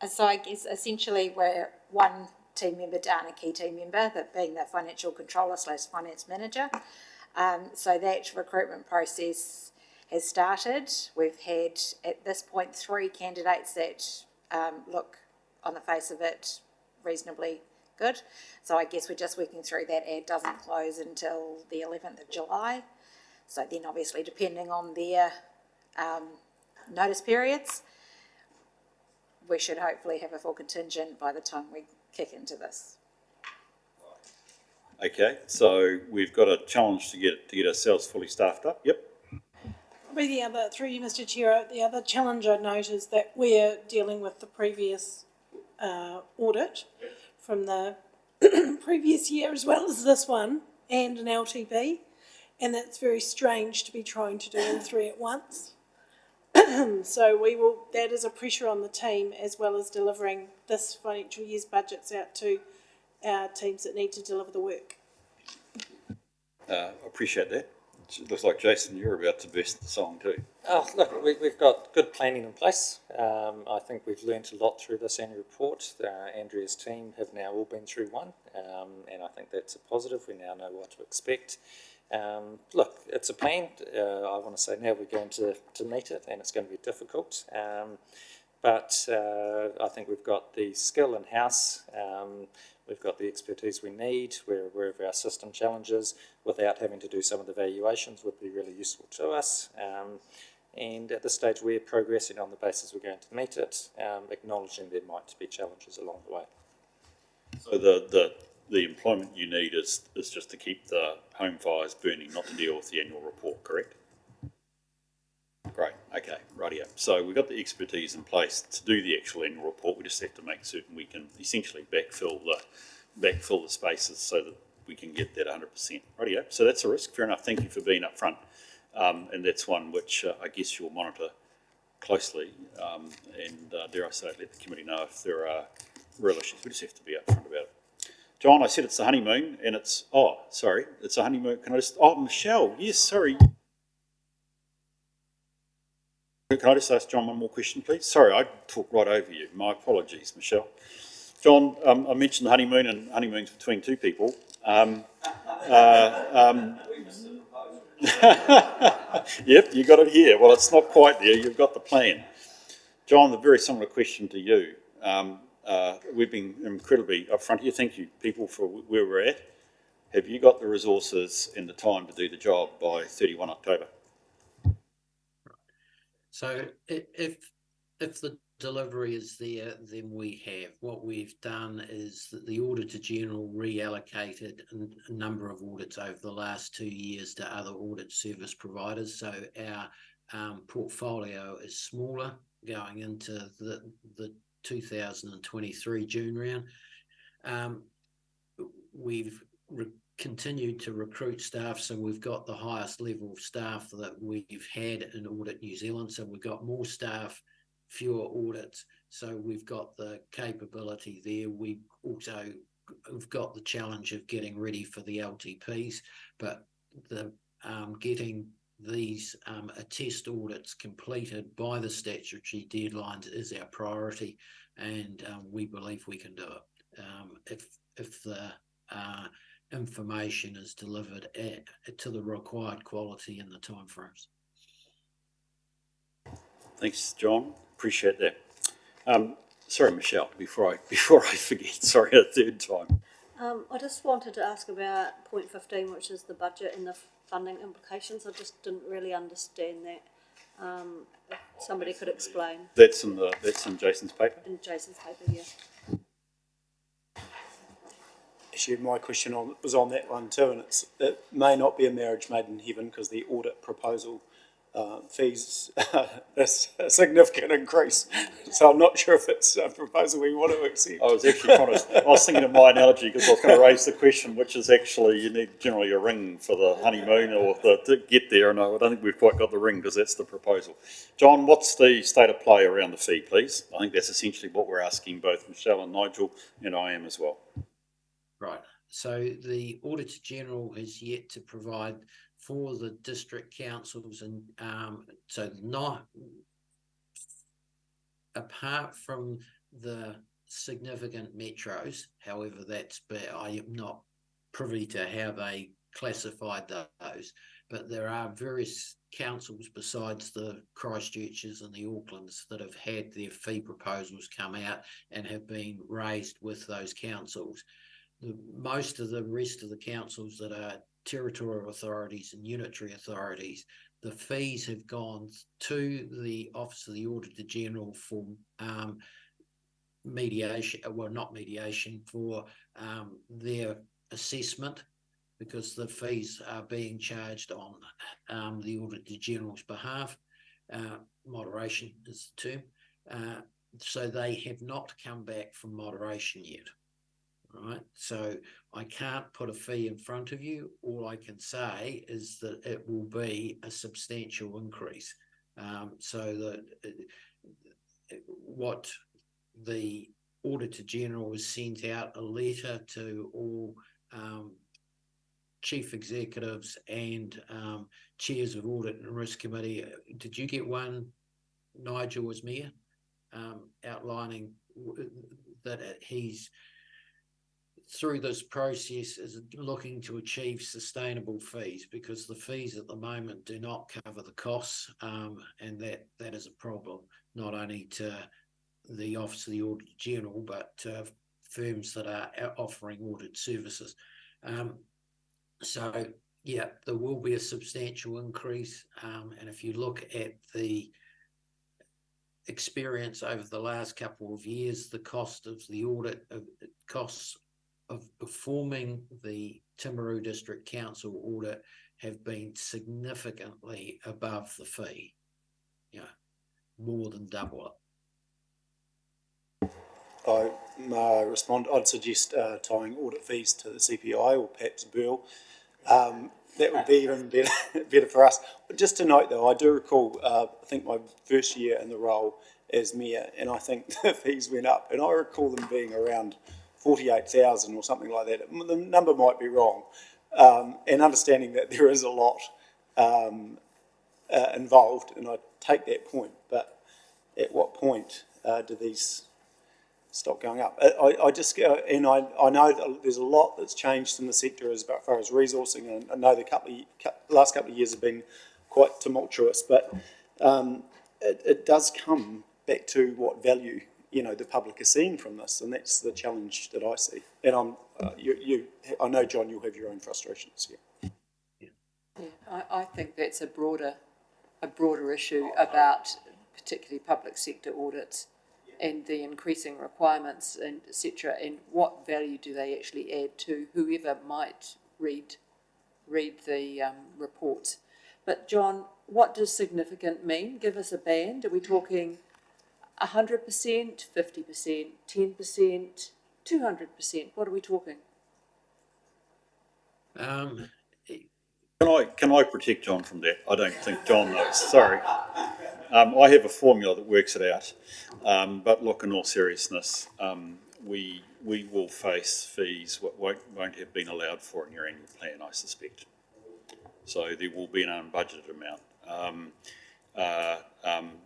So I guess essentially we're one team member down, a key team member, that being the financial controller / finance manager. So that recruitment process has started. We've had at this point 3 candidates that look on the face of it reasonably good. So I guess we're just working through that. Ad doesn't close until the 11th of July. So then obviously depending on their notice periods, we should hopefully have a full contingent by the time we kick into this. Okay, so we've got a challenge to get ourselves fully staffed up. Yep. Probably the other, through you, Mr. Chair, the other challenge I note is that we're dealing with the previous audit from the previous year as well as this one, and an LTP, and that's very strange to be trying to do all 3 at once. So that is a pressure on the team, as well as delivering this financial year's budgets out to our teams that need to deliver the work. Appreciate that. It looks like, Jason, you're about to burst the song too. Oh, look, we've got good planning in place. I think we've learnt a lot through this annual report. Andrea's team have now all been through one, and I think that's a positive. We now know what to expect. Look, it's a plan. I want to say now we're going to meet it, and it's going to be difficult. But I think we've got the skill in-house. We've got the expertise we need. We're aware of our system challenges without having to do some of the valuations would be really useful to us. And at this stage, we're progressing on the basis we're going to meet it, acknowledging there might be challenges along the way. So the employment you need is just to keep the home fires burning, not to deal with the annual report, correct? Great, okay, rightio. So we've got the expertise in place to do the actual annual report. We just have to make certain we can essentially backfill the spaces so that we can get that 100%. Rightio. So that's a risk. Fair enough. Thank you for being upfront. And that's one which I guess you'll monitor closely. And dare I say, let the committee know if there are real issues. We just have to be upfront about it. John, I said it's the honeymoon, and it's a honeymoon. Can I just? Oh, Michelle. Yes, sorry. Can I just ask John one more question, please? Sorry, I talked right over you. My apologies, Michelle. John, I mentioned the honeymoon, and honeymoon's between 2 people. Yep, you got it here. Well, it's not quite there. You've got the plan. John, a very similar question to you. We've been incredibly upfront here. Thank you, people, for where we're at. Have you got the resources and the time to do the job by 31 October? So if the delivery is there, then we have. What we've done is that the Auditor General reallocated a number of audits over the last 2 years to other audit service providers. So our portfolio is smaller going into the 2023 June round. We've continued to recruit staff, so we've got the highest level of staff that we've had in Audit New Zealand. So we've got more staff fewer audits. So we've got the capability there. We've got the challenge of getting ready for the LTPs, but the getting these attest audits completed by the statutory deadlines is our priority, and we believe we can do it. If the information is delivered to the required quality in the timeframes. Thanks, John. Appreciate that. Sorry, Michelle, before I forget, sorry, a third time. I just wanted to ask about point 15, which is the budget and the funding implications. I just didn't really understand that. If somebody could explain. That's in Jason's paper. In Jason's paper, yeah. Actually, my question was on that one too, and it may not be a marriage made in heaven because the audit proposal fees is a significant increase. So I'm not sure if it's a proposal we want to accept. I was actually I was thinking of my analogy because I was going to raise the question, which is actually you need generally a ring for the honeymoon or to get there, and I don't think we've quite got the ring because that's the proposal. John, what's the state of play around the fee, please? I think that's essentially what we're asking both Michelle and Nigel, and I am as well. Right. So the Auditor General has yet to provide for the district councils, and so not apart from the significant metros. However, I am not privy to how they classified those, but there are various councils besides the Christchurches and the Aucklands that have had their fee proposals come out and have been raised with those councils. Most of the rest of the councils that are territorial authorities and unitary authorities, the fees have gone to the Office of the Auditor General for mediation, well, not mediation, for their assessment, because the fees are being charged on the Auditor General's behalf. Moderation is the term. So they have not come back from moderation yet. Right, so I can't put a fee in front of you. All I can say is that it will be a substantial increase. So that what the Auditor General has sent out a letter to all chief executives and chairs of Audit and Risk Committee. Did you get one, Nigel, as Mayor, outlining that he's through this process is looking to achieve sustainable fees, because the fees at the moment do not cover the costs, and that is a problem, not only to the Office of the Auditor General, but to firms that are offering audit services. So, yeah, there will be a substantial increase, and if you look at the experience over the last couple of years, the cost of the audit, costs of performing the Timaru District Council audit have been significantly above the fee, more than double it. I may respond. I'd suggest tying audit fees to the CPI or perhaps Burl. That would be even better for us. But just to note, though, I do recall, I think my first year in the role as Mayor, and I think the fees went up, and I recall them being around 48,000 or something like that. The number might be wrong, and understanding that there is a lot involved, and I take that point, but at what point do these stop going up? I know that there's a lot that's changed in the sector as far as resourcing, and I know the last couple of years have been quite tumultuous, but it does come back to what value the public is seeing from this, and that's the challenge that I see. And I know, John, you'll have your own frustrations here. Yeah, I think that's a broader issue about particularly public sector audits and the increasing requirements and etc. And what value do they actually add to whoever might read the reports? But John, what does significant mean? Give us a band. Are we talking 100%, 50%, 10%, 200%? What are we talking? Can I protect John from that? I don't think John knows. Sorry. I have a formula that works it out. But look, in all seriousness, we will face fees what won't have been allowed for in your annual plan, I suspect. So there will be an unbudgeted amount.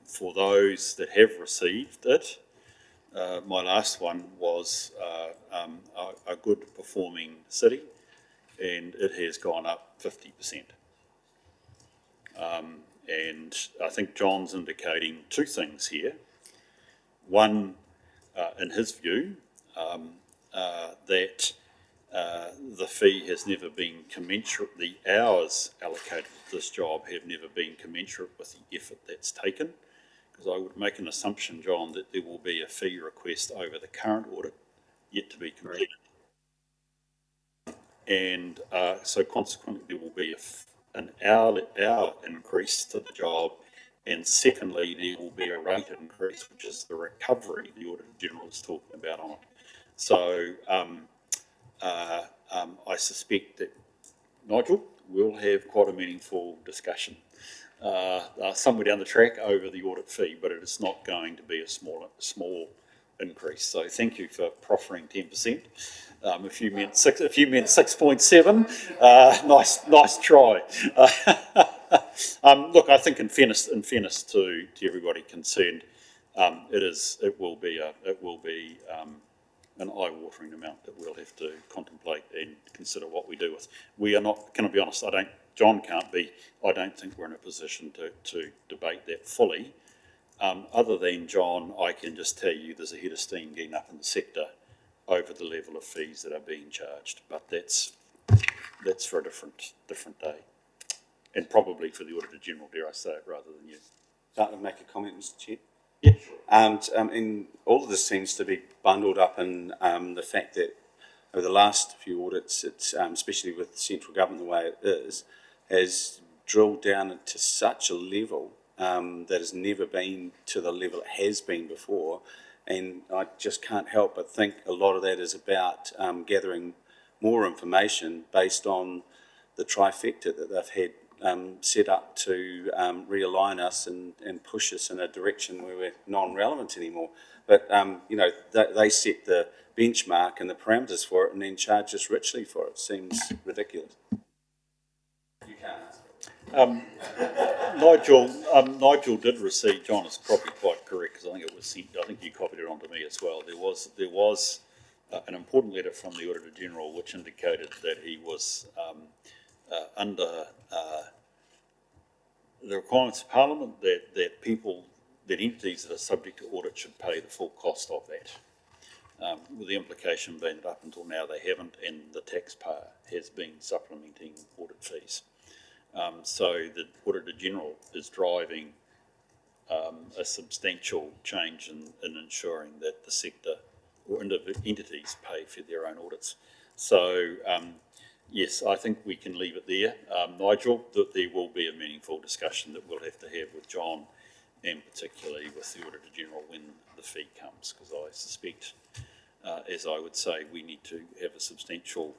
For those that have received it, my last one was a good performing city, and it has gone up 50%. And I think John's indicating two things here. One, in his view, that the fee has never been commensurate, the hours allocated to this job have never been commensurate with the effort that's taken. Because I would make an assumption, John, that there will be a fee request over the current audit yet to be completed. And so consequently there will be an hour increase to the job, and secondly there will be a rate increase, which is the recovery the Auditor General is talking about on it. So I suspect that, Nigel, we'll have quite a meaningful discussion somewhere down the track over the audit fee, but it is not going to be a small increase. So thank you for proffering 10%. If you meant 6.7, nice try. Look, I think in fairness to everybody concerned, it will be an eye-watering amount that we'll have to contemplate and consider what we do with. We are not, can I be honest, John can't be, I don't think we're in a position to debate that fully. Other than, John, I can just tell you there's a head of steam getting up in the sector over the level of fees that are being charged, but that's for a different day, and probably for the Auditor General, dare I say it, rather than you. So I make a comment, Mr. Chair? Yeah. And all of this seems to be bundled up in the fact that over the last few audits, it's especially with central government the way it is, has drilled down to such a level that has never been to the level it has been before. And I just can't help but think a lot of that is about gathering more information based on the trifecta that they've had set up to realign us and push us in a direction where we're non-relevant anymore. But, they set the benchmark and the parameters for it and then charge us richly for it. Seems ridiculous. You can't. Nigel did receive, John is probably quite correct, because I think it was sent, I think you copied it onto me as well. There was an important letter from the Auditor General which indicated that he was under the requirements of Parliament that entities that are subject to audit should pay the full cost of that. With the implication being that up until now they haven't, and the taxpayer has been supplementing audit fees. So the Auditor General is driving a substantial change in ensuring that the sector or entities pay for their own audits. So yes, I think we can leave it there. Nigel, that there will be a meaningful discussion that we'll have to have with John, and particularly with the Auditor General when the fee comes, because I suspect, as I would say, we need to have a substantial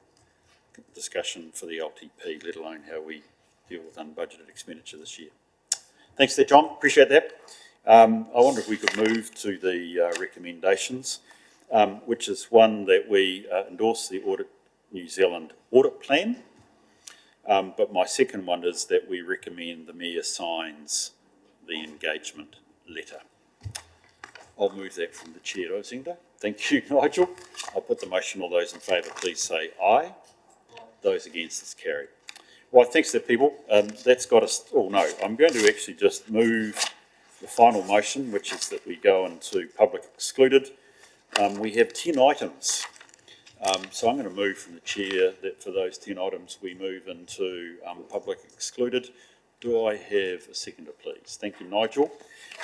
discussion for the LTP, let alone how we deal with unbudgeted expenditure this year. Thanks there, John. Appreciate that. I wonder if we could move to the recommendations, which is one that we endorse the Audit New Zealand audit plan. But my second one is that we recommend the Mayor signs the engagement letter. I'll move that from the Chair, Rosenda. Thank you, Nigel. I'll put the motion. All those in favour, please say aye. Those against is carried. Right, thanks to people. That's got us, oh no, I'm going to actually just move the final motion, which is that we go into public excluded. We have 10 items. So I'm going to move from the Chair that for those 10 items we move into public excluded. Do I have a seconder, please? Thank you, Nigel.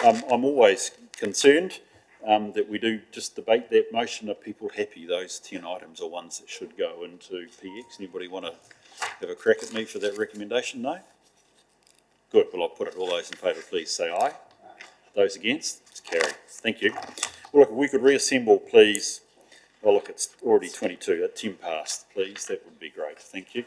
I'm always concerned that we do just debate that motion. Are people happy those 10 items are ones that should go into PX? Anybody want to have a crack at me for that recommendation? No? Good. Well, I'll put it. All those in favour, please say aye. Those against? It's carried. Thank you. Well, look, if we could reassemble, please. Oh, look, it's already 22 at 10 past, please. That would be great. Thank you.